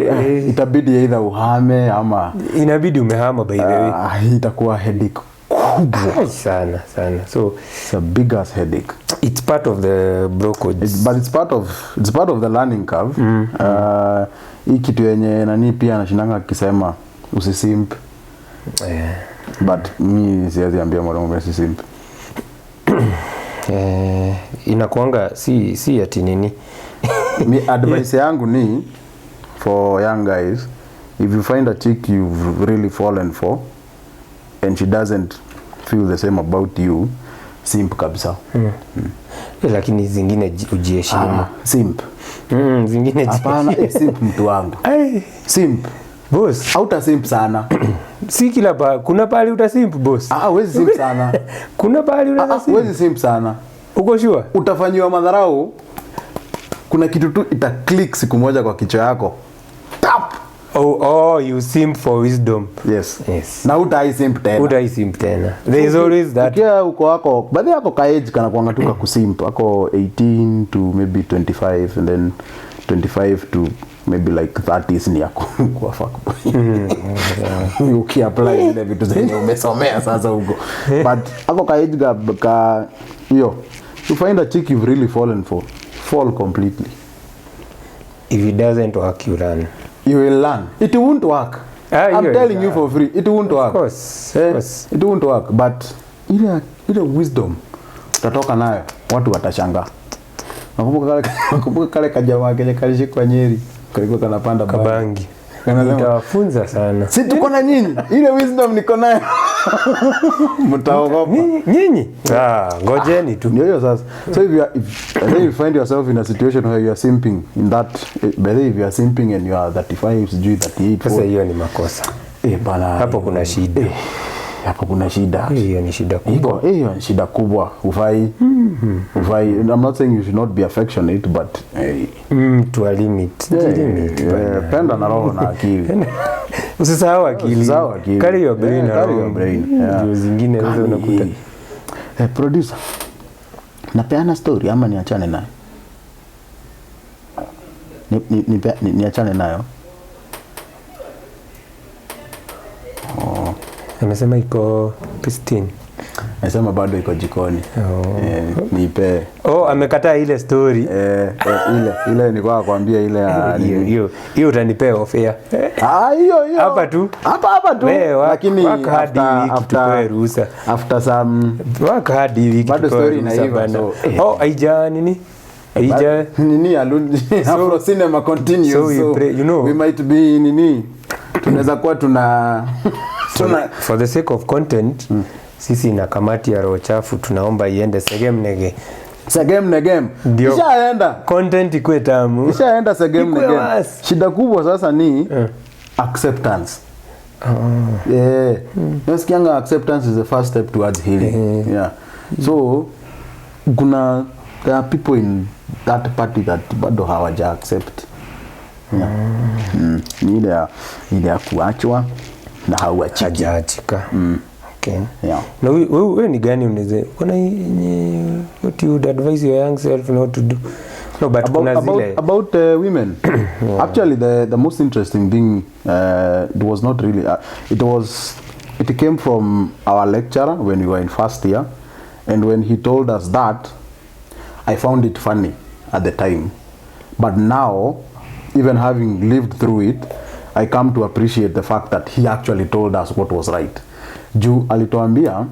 itabidi either uhame ama inabidi umehama by the way. Itakuwa headache kubwa sana. So it's a big ass headache. It's part of the bro code. But it's part of the learning curve. Hii kitu yenye nani pia anashindanga akisema usisimp. But mimi siwezi ambia mwanangu usisimp. Inakuanga si ati nini. Mi advice yangu ni for young guys, if you find a chick you've really fallen for and she doesn't feel the same about you, simp kabisa. Lakini zingine ujiheshimu. Simp. Zingine hapana, simp mtu wangu. Simp. Boss, hauta simp sana. Si kila kuna pali utasimp boss. Wezi simp sana. Kuna pali utasimp. Wezi simp sana. Uko sure? Utafanywa madharau. Kuna kitu tu ita click siku moja kwa kichwa yako. Tap. Oh, you simp for wisdom. Yes. Na utai simp tena. There is always that. Kia uko wako, baadhi yako ka age kana kuanga tu kusimp. Ako 18 to maybe 25 and then 25 to maybe like 30s ni yako kwa fuckboy. Ukiapply zile vitu zenye umesomea sasa huko. But ako ka age ka hiyo. You find a chick you've really fallen for. Fall completely. If it doesn't work, you run. You will learn. It won't work. I'm telling you for free. It won't work. Of course. It won't work. But ile wisdom utatoka nayo, watu watashangaa. Nakumbuka kale kajamaa kenye kalishikwa Nyeri, kalikuwa kanapanda kabangi. Nitawafunza sana. Si tuko na nyinyi. Ile wisdom niko nayo. Mtaogopa. Nyinyi? Ngojeni tu. Ndio sasa. So if you find yourself in a situation where you are simping in that, if you are simping and you are 35, 38. Sasa hiyo ni makosa. Bana. Hapo kuna shida. Hapo kuna shida. Hiyo ni shida kubwa. Hiyo ni shida kubwa. Ufai. I'm not saying you should not be affectionate, but to a limit. Penda na roho na akili. Usisahau akili. Carry your brain around. Ndio zingine hizo unakuta. Producer. Napeana story ama niachane nayo? Niachane nayo. Amesema iko pristine. Nasema bado iko jikoni. Nipe. Amekataa ile story. Ile nilikuwa nakwambia ile hiyo utanipea off air. Hiyo. Hapa tu. Hapa tu. Lakini after ruhusa. After some work hard wiki bado story inaiva. Aija nini? Aija nini aluni Afro cinema continues. So you know we might be nini. Tunaweza kuwa tuna for the sake of content. Sisi na kamati ya roho chafu tunaomba iende segem negem. Ishaenda. Content ikue tamu. Ishaenda segem negem. Shida kubwa sasa ni acceptance. Nasikianga acceptance is the first step towards healing. So there are people in that party that bado hawaja accept. Ni ile ya kuachwa na hajaachika. Okay. Yeah. Na wewe ni gani unaweza kuna what you would advise your young self not to do? No, but about women. Actually the most interesting thing it was not really it came from our lecturer when we were in first year, and when he told us that, I found it funny at the time, but now, even having lived through it, I come to appreciate the fact that he actually told us what was right. Juu alituambia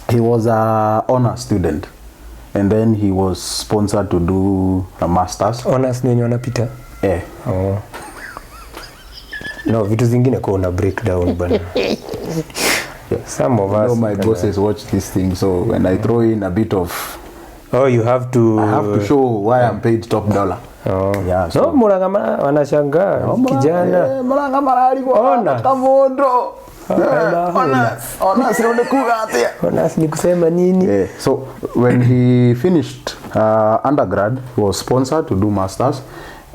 he was a honor student, and then he was sponsored to do a masters. Honors nini wanapita? No, vitu zingine kwa una breakdown bana. Some of us, my bosses watch this thing, so when I throw in a bit of Oh, you have to... I have to show why I'm paid top dollar. Oh. Yeah, So Murangama wanashangaa kijana. Murangama alikuwa kamondo. Ona sione kugatia. Ona ni kusema nini? Yeah. So when he finished undergrad, he was sponsored to do masters,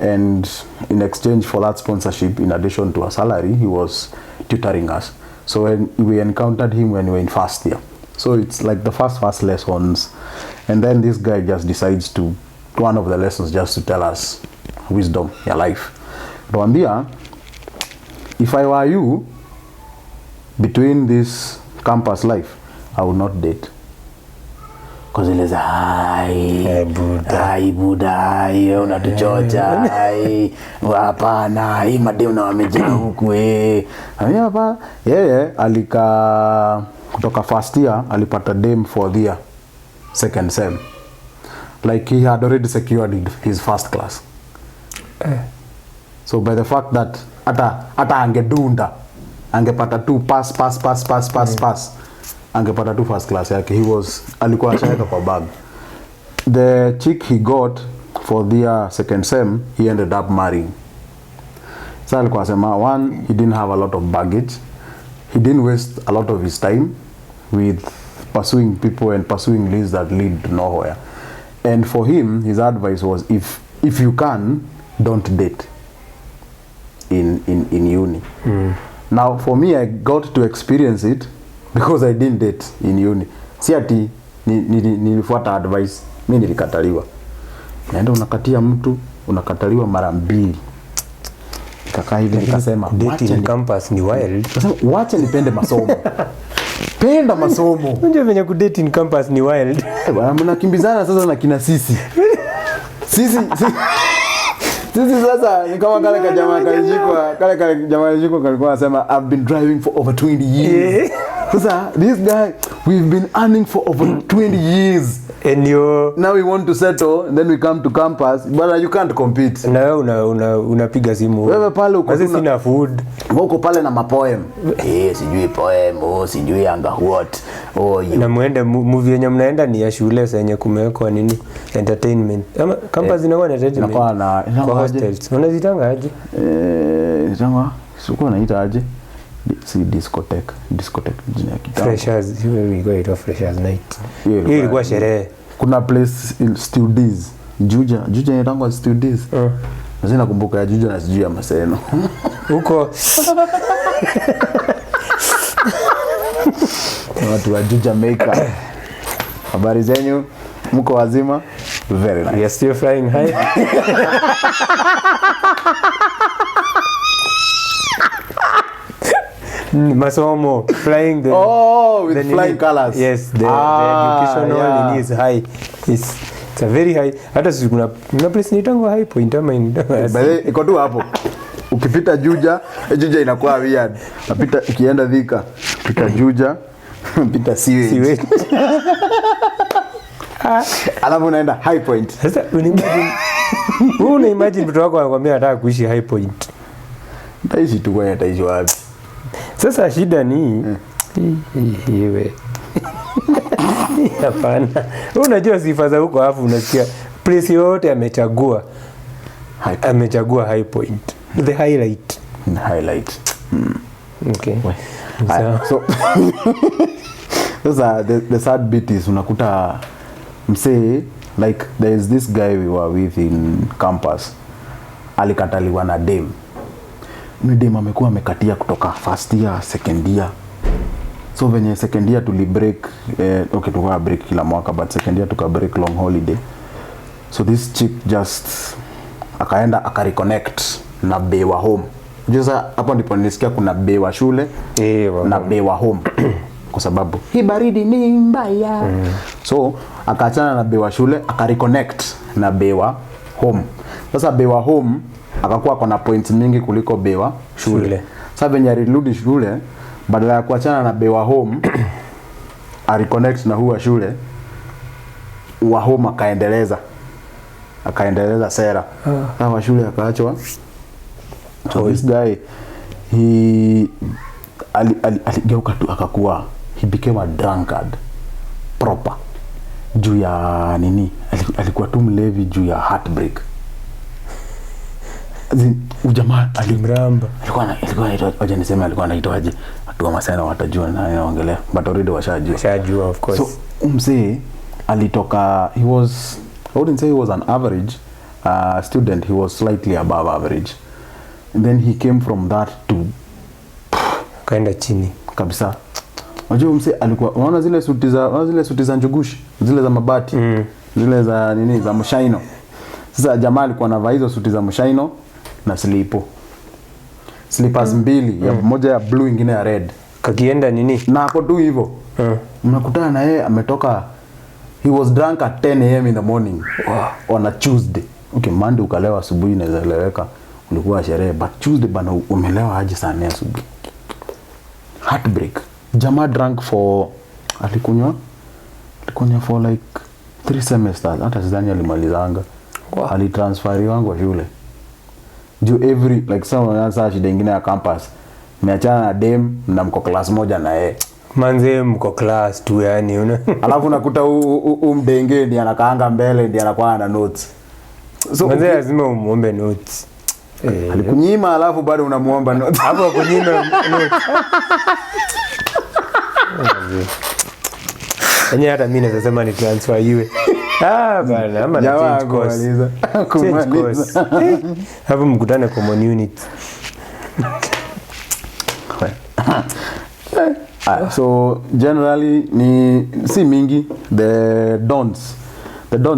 and in exchange for that sponsorship, in addition to a salary, he was tutoring us. So when we encountered him when we were in first year. So it's like the first lessons, and then this guy just decides to, one of the lessons just to tell us wisdom, your life. Rwambia, if I were you, between this campus life, I would not date. Cause ile za hai buda unatuchocha hai hapana hii mademu na wamejaa huku hapa yeye alika kutoka first year alipata dem for the second sem, like he had already secured his first class. So by the fact that ata angedunda angepata tu pass angepata tu first class yake, alikuwa ashaweka kwa bag. The chick he got for the second sem, he ended up marrying. So alikuwa sema, one, he didn't have a lot of baggage, he didn't waste a lot of his time with pursuing people and pursuing leads that lead to nowhere. And for him, his advice was, if you can, don't date in uni. Now for me, I got to experience it because I didn't date in uni. Si ati nilifuata advice, mimi nilikataliwa. Naenda unakatia mtu, unakataliwa mara mbili. Nikakaa hivi nikasema, dating in campus ni wild. Wacha nipende masomo. Penda masomo. Unajua venye ku date in campus ni wild. Bwana mnakimbizana sasa na kina sisi. Sisi sasa ni kama kale jamaa kanjiko kalikuwa anasema I've been driving for over 20 years. Sasa this guy, we've been earning for over 20 years. And now we want to settle, and then we come to campus, but you can't compete. Na wewe unapiga simu. Wewe pale uko sina food. Uko pale na mapoem. Sijui poem, sijui anga what. Na muende movie yenye mnaenda ni ya shule yenye kumewekwa nini? Entertainment. Ama campus inakuwa na entertainment. Kwa hostels. Unazitanga aje? Sikuwa naita aje? Si discotheque jina kitambo. Freshers, we go to freshers night. Hiyo ilikuwa sherehe. Kuna place studies. Juja inaitwa studies. Sasa nakumbuka ya Juja na sijui ya Maseno. Huko watu wa Juja Maker. Habari zenyu? Mko wazima? Very nice. We are still flying high. Masomo flying with flying colors. Yes, the educational is high. It's a very high. Hata sisi kuna place nitango high point ama iko tu hapo. Ukipita Juja inakuwa weird. Napita ukienda Thika, pita Juja, pita Siwe. Alafu unaenda high point. Sasa imagine mtu wako anakuambia anataka kuishi high point. Taishi tu kwa taishi wapi? Sasa shida ni hiwe. Hapana. Unajua sifa za huko alafu unasikia place yote amechagua high point. The highlight. Okay. So the sad bit is unakuta Msee, like there is this guy we were with in campus. Alikataliwa na dem. Dem amekuwa amekatia kutoka first year, second year. So venye second year tuli break, tuka break kila mwaka, but second year tuka break long holiday. So this chick just akaenda akareconnect na bewa home. Sasa hapo ndipo nilisikia kuna bewa shule na bewa home. Kwa sababu hii baridi ni mbaya. So akaachana na bewa shule akareconnect na bewa home. Sasa bewa home akakuwa kuna points mingi kuliko bewa shule. Sasa venye alirudi shule, badala ya kuachana na bewa home areconnect na huwa shule, wa home akaendeleza sera. Sasa wa shule akaachwa. So this guy aligeuka tu akakuwa, he became a drunkard proper. juu ya nini, alikuwa tu mlevi juu ya heartbreak. Ujamaa alimramba, alikuwa waje niseme alikuwa anaitwaje, watu wa Masena watajua na naongelea, but already washajua of course. So Msee alitoka, he was, I wouldn't say he was an average student, he was slightly above average, and then he came from that to kaenda chini kabisa. Unajua Msee alikuwa, unaona zile suti za Njugushi, zile za mabati, zile za nini, za mshaino. Sasa jamaa alikuwa anavaa hizo suti za mshaino na slippers mbili, ya moja ya blue ingine ya red. Kakienda nini? Na hapo tu hivyo. Mnakutana na yeye ametoka, he was drunk at 10 AM in the morning. Wow. On a Tuesday. Okay, Monday ukalewa asubuhi inaweza eleweka. Ulikuwa sherehe, but Tuesday bana umelewa aje saa 4 asubuhi. Heartbreak. Jamaa drunk for alikunywa for like 3 semesters. Hata sidhani alimalizanga. Wow. Alitransferiwa kwa shule. Juu every like saa shida ingine ya campus. Meachana na dem na mko class moja na yeye. Manze mko class tu yani una. Alafu nakuta mdenge ndiye anakaanga mbele ndiye anakuwa na notes. So manze lazima umuombe notes. Alikunyima alafu bado unamuomba notes. Hapo kunyima notes. Enye hata mimi naweza sema ni transfer iwe. Bana ama na change course. Kumaliza. Hapo mkutane common unit. So generally ni si mingi, the dons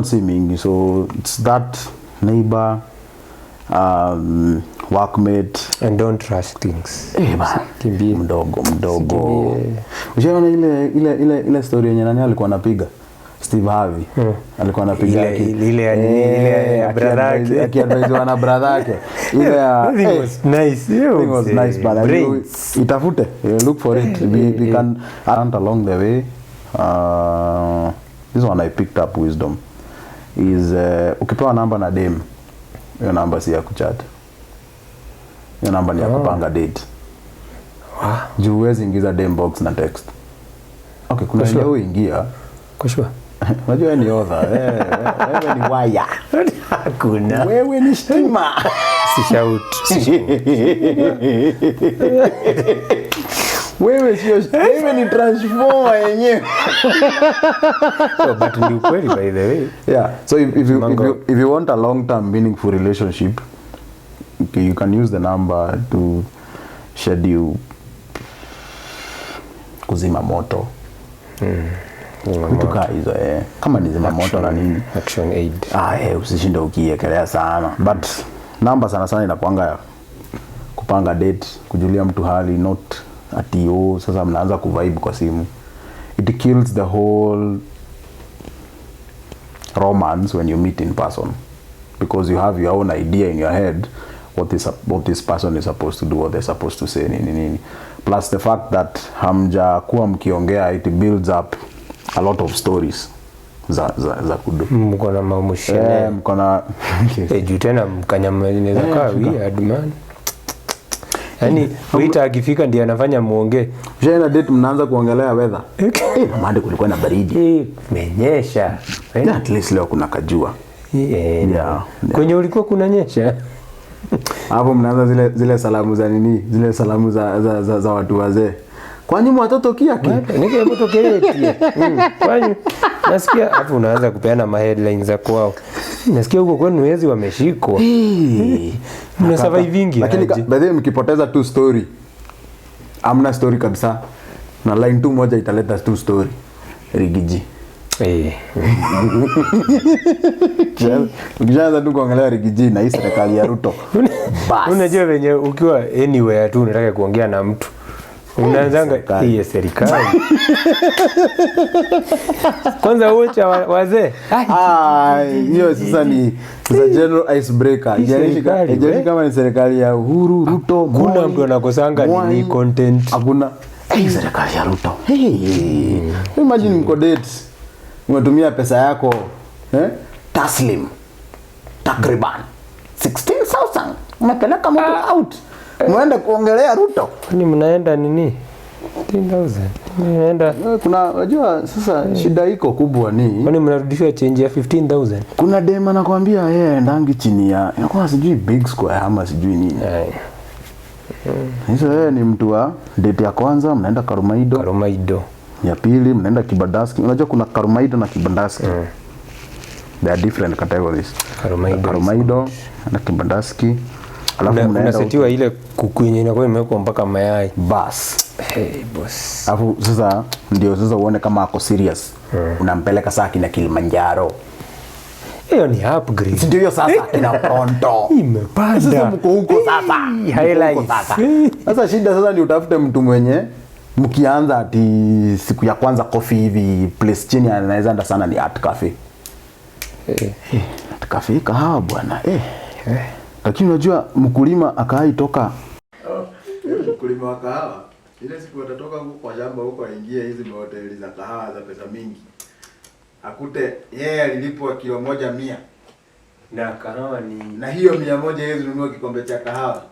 si mingi, so it's that neighbor, workmate, and don't rush things. Ba kimbie mdogo. Ushaona ile story yenye nani alikuwa anapiga Steve Harvey. Alikuwa anapiga ile brother yake, akiadvise na brother yake. Ile it was nice. It was nice, but itafute, look for it. We can aren't along the way. This one I picked up wisdom is ukipewa namba na dem, hiyo namba si ya kuchat. Hiyo namba ni ya kupanga date. Juu huwezi ingiza dem box na text. Okay, kuna leo ingia. Kwa sure. Unajua ni author. Wewe ni waya. Hakuna. Wewe ni stima. Si shout. Wewe ni transformer yenyewe. So but ni ukweli by the way. Yeah. So if you want a long term meaningful relationship, okay, you can use the number to schedule kuzima moto. Vitu kaa hizo kama ni zima moto na nini, action aid. Usishinde ukiekelea sana, but namba sana inakuanga kupanga date, kujulia mtu hali, not ati sasa mnaanza kuvibe kwa simu. It kills the whole romance when you meet in person, because you have your own idea in your head what this person is supposed to do, what they're supposed to say, nini. Plus the fact that hamja kuwa mkiongea, it builds up a lot of stories za kudu. Mko na mamushene. Mko na juu tena mkanyama inaweza kaa weird man. Yaani waiter akifika ndiye anafanya muongee. Jana date mnaanza kuongelea weather. Mande kulikuwa na baridi. Menyesha. At least leo kuna kajua. Yeah. Kwenye ulikuwa kunanyesha. Hapo mnaanza zile salamu za nini? Zile salamu za watu wazee. Kwani watoto kiaki? Nike mtoto kiaki. Kwani nasikia hapo unaanza kupeana ma headlines za kwao. Nasikia huko kwenu wezi wameshikwa. Mna surviving. Lakini baadaye mkipoteza tu story. Amna story kabisa. Na line tu moja italeta tu story. Rigiji. Ukianza tu kuongelea Rigiji na hii serikali ya Ruto. Unajua venye ukiwa anywhere tu unataka kuongea na mtu. Unaanzanga hii serikali. Kwanza wote wazee. Hiyo sasa ni general icebreaker. Ijarishi kama ni serikali ya Uhuru, Ruto, kuna mtu anakosanga ni content. Hakuna serikali ya Ruto. Imagine mko date. Umetumia pesa yako taslim takriban 16,000. Umepeleka mtu out. Muende kuongelea Ruto. Ni mnaenda nini? 15,000. Nenda. Kuna unajua sasa shida iko kubwa ni Kwani mnarudishwa change ya 15,000? kuna dema nakwambia yeye ndangi chini ya inakuwa sijui big square ama sijui nini. Hizo yeye ni mtu wa date ya kwanza mnaenda Karumaido. Ya pili mnaenda Kibandaski. Unajua kuna Karumaido na Kibandaski. They are different categories. Karumaido na Kibandaski. Alafu mnaenda unasetiwa ile kuku yenye inakuwa imewekwa mpaka mayai. Bas. Hey boss. Alafu sasa ndio sasa uone kama ako serious. Unampeleka saa kina Kilimanjaro. Hiyo ni upgrade. Ndio hiyo sasa kina Pronto. Imepanda. Sasa mko huko sasa. Highlight. Sasa shida sasa ni utafute mtu mwenye mkianza ati siku ya kwanza coffee hivi place chini anaweza enda sana ni Art Cafe. Art Cafe kahawa bwana. Lakini unajua mkulima akaitoka mkulima wa kahawa ile siku atatoka huko kwa shamba huko aingie hizi hoteli za kahawa za pesa mingi. Akute yeye alilipwa kilo 100 na kahawa ni na hiyo 100 yeye zinunua kikombe cha kahawa.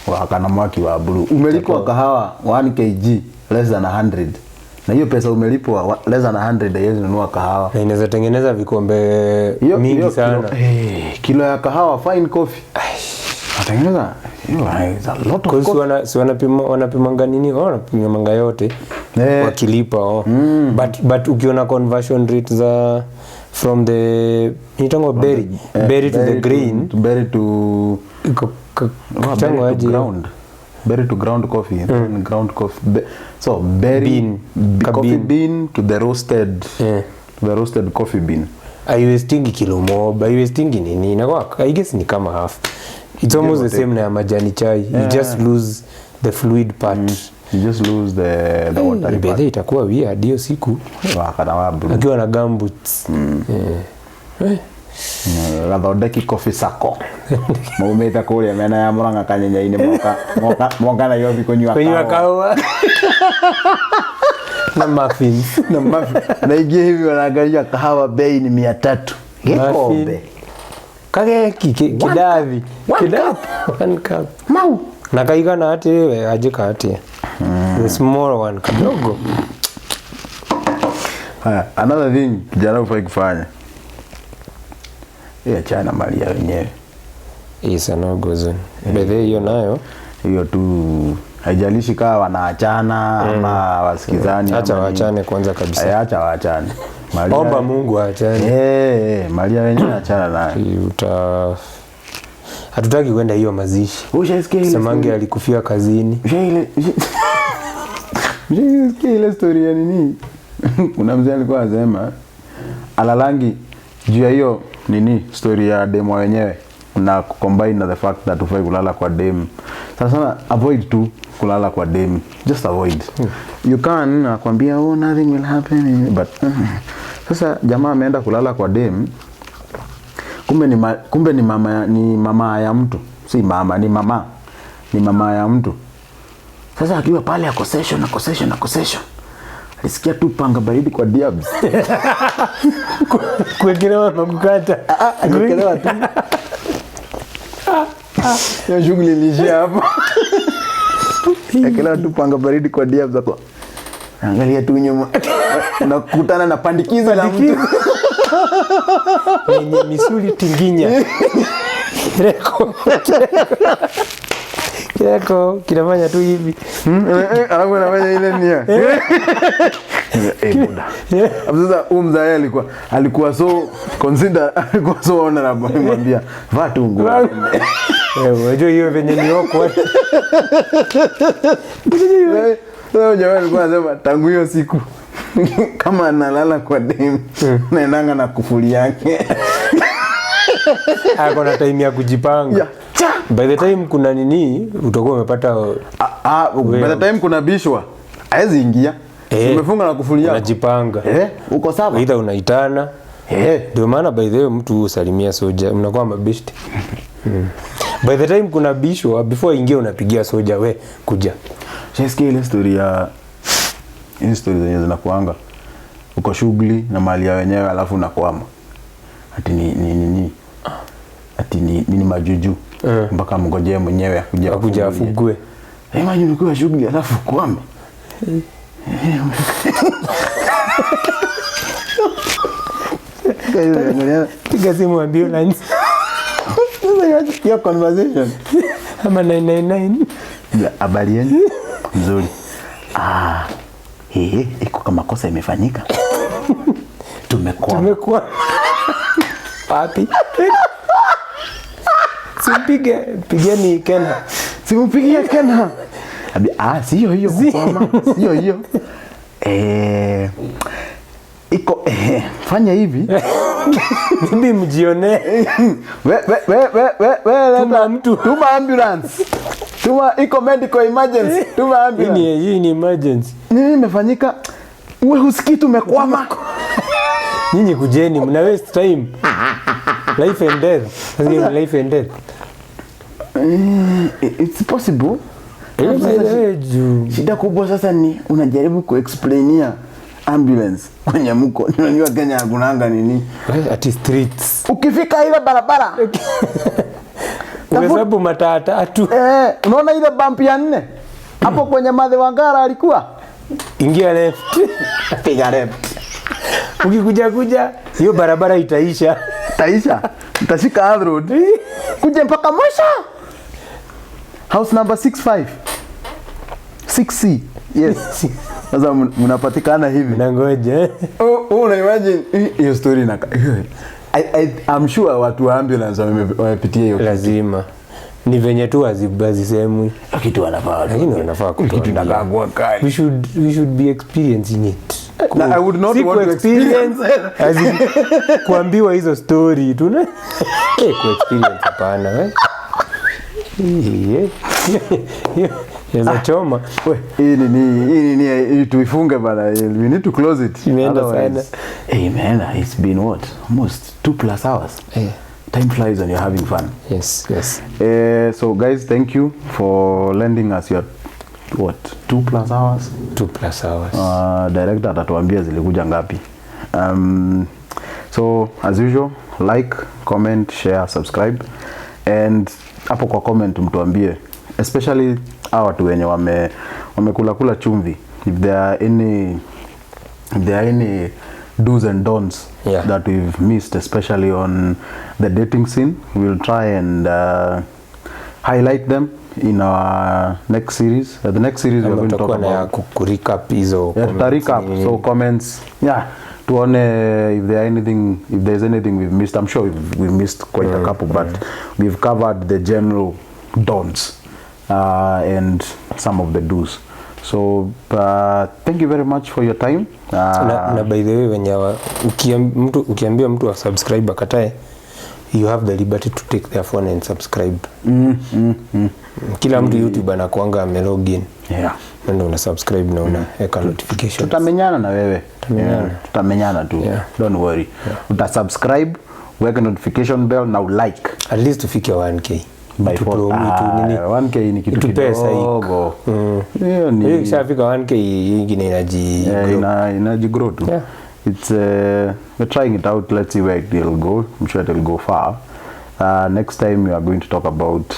Wakana mwaki wa blue. Umelipwa kahawa 1 kg less than 100. Na hiyo pesa umelipwa less than 100 yeye zinunua kahawa. Na inaweza tengeneza vikombe mingi sana. Kilo ya kahawa fine coffee. Atengeneza hiyo is a lot of coffee. Si wanapima nini? Wanapima manga yote. Wakilipa but ukiona conversion rate za from the berry to the green berry to ground berry to ground coffee ground coffee so berry coffee bean to the roasted coffee bean. I was thinking kilo mob, I was thinking nini na I guess ni kama half. It's almost the same na majani chai. You just lose the fluid part. You just lose the water part. Itakuwa weird hiyo siku. Wakana wabu. Akiwa na gumboots. Gathondeki coffee sako. Maumeta kule mena ya Murang'a Kanyenya-ini moka na yobi kunywa kahawa. Na muffins. Na ingie hivi wanaangalia kahawa bei ni 300. Kikombe. Kageki kidavi. One cup. Mau. Na kaigana ati aje kati. The small one kidogo. Another thing kijana ufai kufanya. Chana mali ya wenyewe. Isa no goes on. Bedhe hiyo nayo. Hiyo tu haijalishi kama wanaachana ama wasikizani. Acha waachane kwanza kabisa. Acha waachane. Omba Mungu aachane. Mali ya wenyewe achana nayo. Hatutaki kwenda hiyo mazishi. Ushaisikia ile Samangi alikufia kazini. Ushaisikia ile story ya nini? Kuna mzee alikuwa anasema alalangi juu ya hiyo nini story ya demo wenyewe na combine na the fact that ufai kulala kwa dem. Sasa avoid tu kulala kwa dem. Just avoid. You can nakwambia nothing will happen but sasa jamaa ameenda kulala kwa dem. Kumbe ni mama ya mtu. Si mama ni mama. Ni mama ya mtu. Sasa akiwa pale ako session. Alisikia tu panga baridi kwa diabs. Kuwekelewa makukata. Kuwekelewa tu. Hiyo shughuli ilishia hapo. Kuwekelewa tu panga baridi kwa diabs hapo. Angalia tu nyuma. Unakutana na pandikizo la mtu. Yenye misuli tinginya. Kireko kinafanya tu hivi. Alafu anafanya ile nia. Buda. Sasa mzae alikuwa so consider alikuwa so honorable mwambia vaa tu nguo. Unajua hiyo venye ni awkward. Sasa jamaa alikuwa anasema tangu hiyo siku kama analala kwa dem naendanga na kufuli yake. Ako na time ya kujipanga. By the time kuna nini utakuwa umepata by the time kuna bishwa haezi ingia. Umefunga na kufuli yako. Unajipanga. Uko sawa. Either unaitana. Ndio maana by the way mtu usalimia soja mnakuwa mabeshte. By the time kuna bishwa before ingia unapigia soja we kuja. Shesikia ile story ya story zenye zinakuanga. Uko shughuli na mali ya wenyewe alafu unakwama. Ati ni majuju mpaka mngojee mwenyewe akuja afugue. Imagine ukiwa shughuli alafu kwame. Piga simu ambulance. Your conversation. Ama 999. Habari yenu? Nzuri. Iko kama kosa imefanyika. Tumekuwa. Papi. Pigeni Kena. Simpigie Kena. Sio hiyo kusoma. Sio hiyo. Iko fanya hivi. Bibi mjione. Tuma ambulance. Iko medical emergency. Tuma ambulance. Hii ni emergency. Nini imefanyika? Wewe husikii tumekwama. Nyinyi kujeni, mna waste time. Life and death. Life and death. It's possible. Shida kubwa sasa ni unajaribu kuexplainia ambulance kwenye mko. Unajua Kenya hakunanga nini? At streets. Ukifika ile barabara. Uhesabu mataa 3. Unaona ile bump ya 4? Hapo kwenye Madhe Wangara alikuwa. Ingia left. Piga left. Ukikuja hiyo barabara itaisha. Utashika hard road. Kuja mpaka mwisho. House number 65. 6C. Yes. Sasa mnapatikana hivi. Nangoje. Una imagine hiyo story na I'm sure watu wa ambulance wamepitia hiyo. Lazima. Ni venye tu azibazisemu. Kitu wanafaa. Lakini wanafaa kutoa. Kitu ndakagwa kali. We should be experiencing it. No, I would not want to experience kuambiwa hizo story tuna ku experience hapana Yeza choma. Hii ni tuifunge bana. We need to close it. Imeenda sana. Hey man, it's been what? Almost 2+ hours. Time flies when you're having fun. Yes. So guys, thank you for lending us your 2+ hours. 2+ hours. Director atatuambia zilikuja ngapi. So as usual, like, comment, share, subscribe, and hapo kwa comment mtuambie, especially hawa watu wenye wamekula chumvi, if there are any do's and don'ts that we've missed, especially on the dating scene. We'll try and highlight them in our next series. The next series we are going to talk about recap hizo comments. So comments, tuone if there's anything we've missed. I'm sure we've missed quite a couple, but we've covered the general don'ts and some of the do's. So thank you very much for your time. Na by the way, when ukiambia mtu wa subscribe akatae, you have the liberty to take their phone and subscribe. Kila mtu YouTube anakuanga amelogin. Ndio una subscribe na unaweka notification. Tutamenyana na wewe. Tutamenyana tu. Don't worry. Utasubscribe, weka notification bell na like. At least tufike 1K. By 1K ni kitu kidogo. Hiyo ni ikishafika 1K nyingine inaji grow tu. It's we're trying it out. Let's see where it will go. I'm sure it will go far. Next time we are going to talk about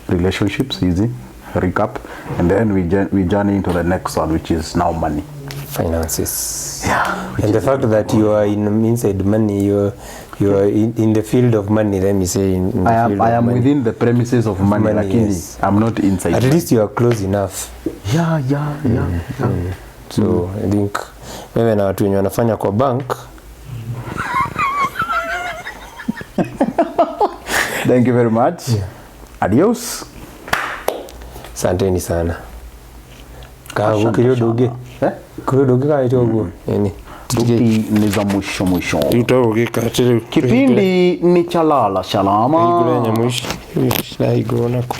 relationships, easy recap, and then we journey into the next one, which is now money, finances. And the fact that you are inside money, you are in the field of money. Let me say, I am within the premises of money, lakini yes. I'm not inside. At least you are close enough. So I think wewe na watu wenye wanafanya kwa bank. Thank you very much. Adios. Asanteni sana. Kavu kidogo. Kidogo kaitogo. Yani tuki ni za mwisho. Kipindi ni cha lala salama. Iguranya mwisho. Iguranya kwa.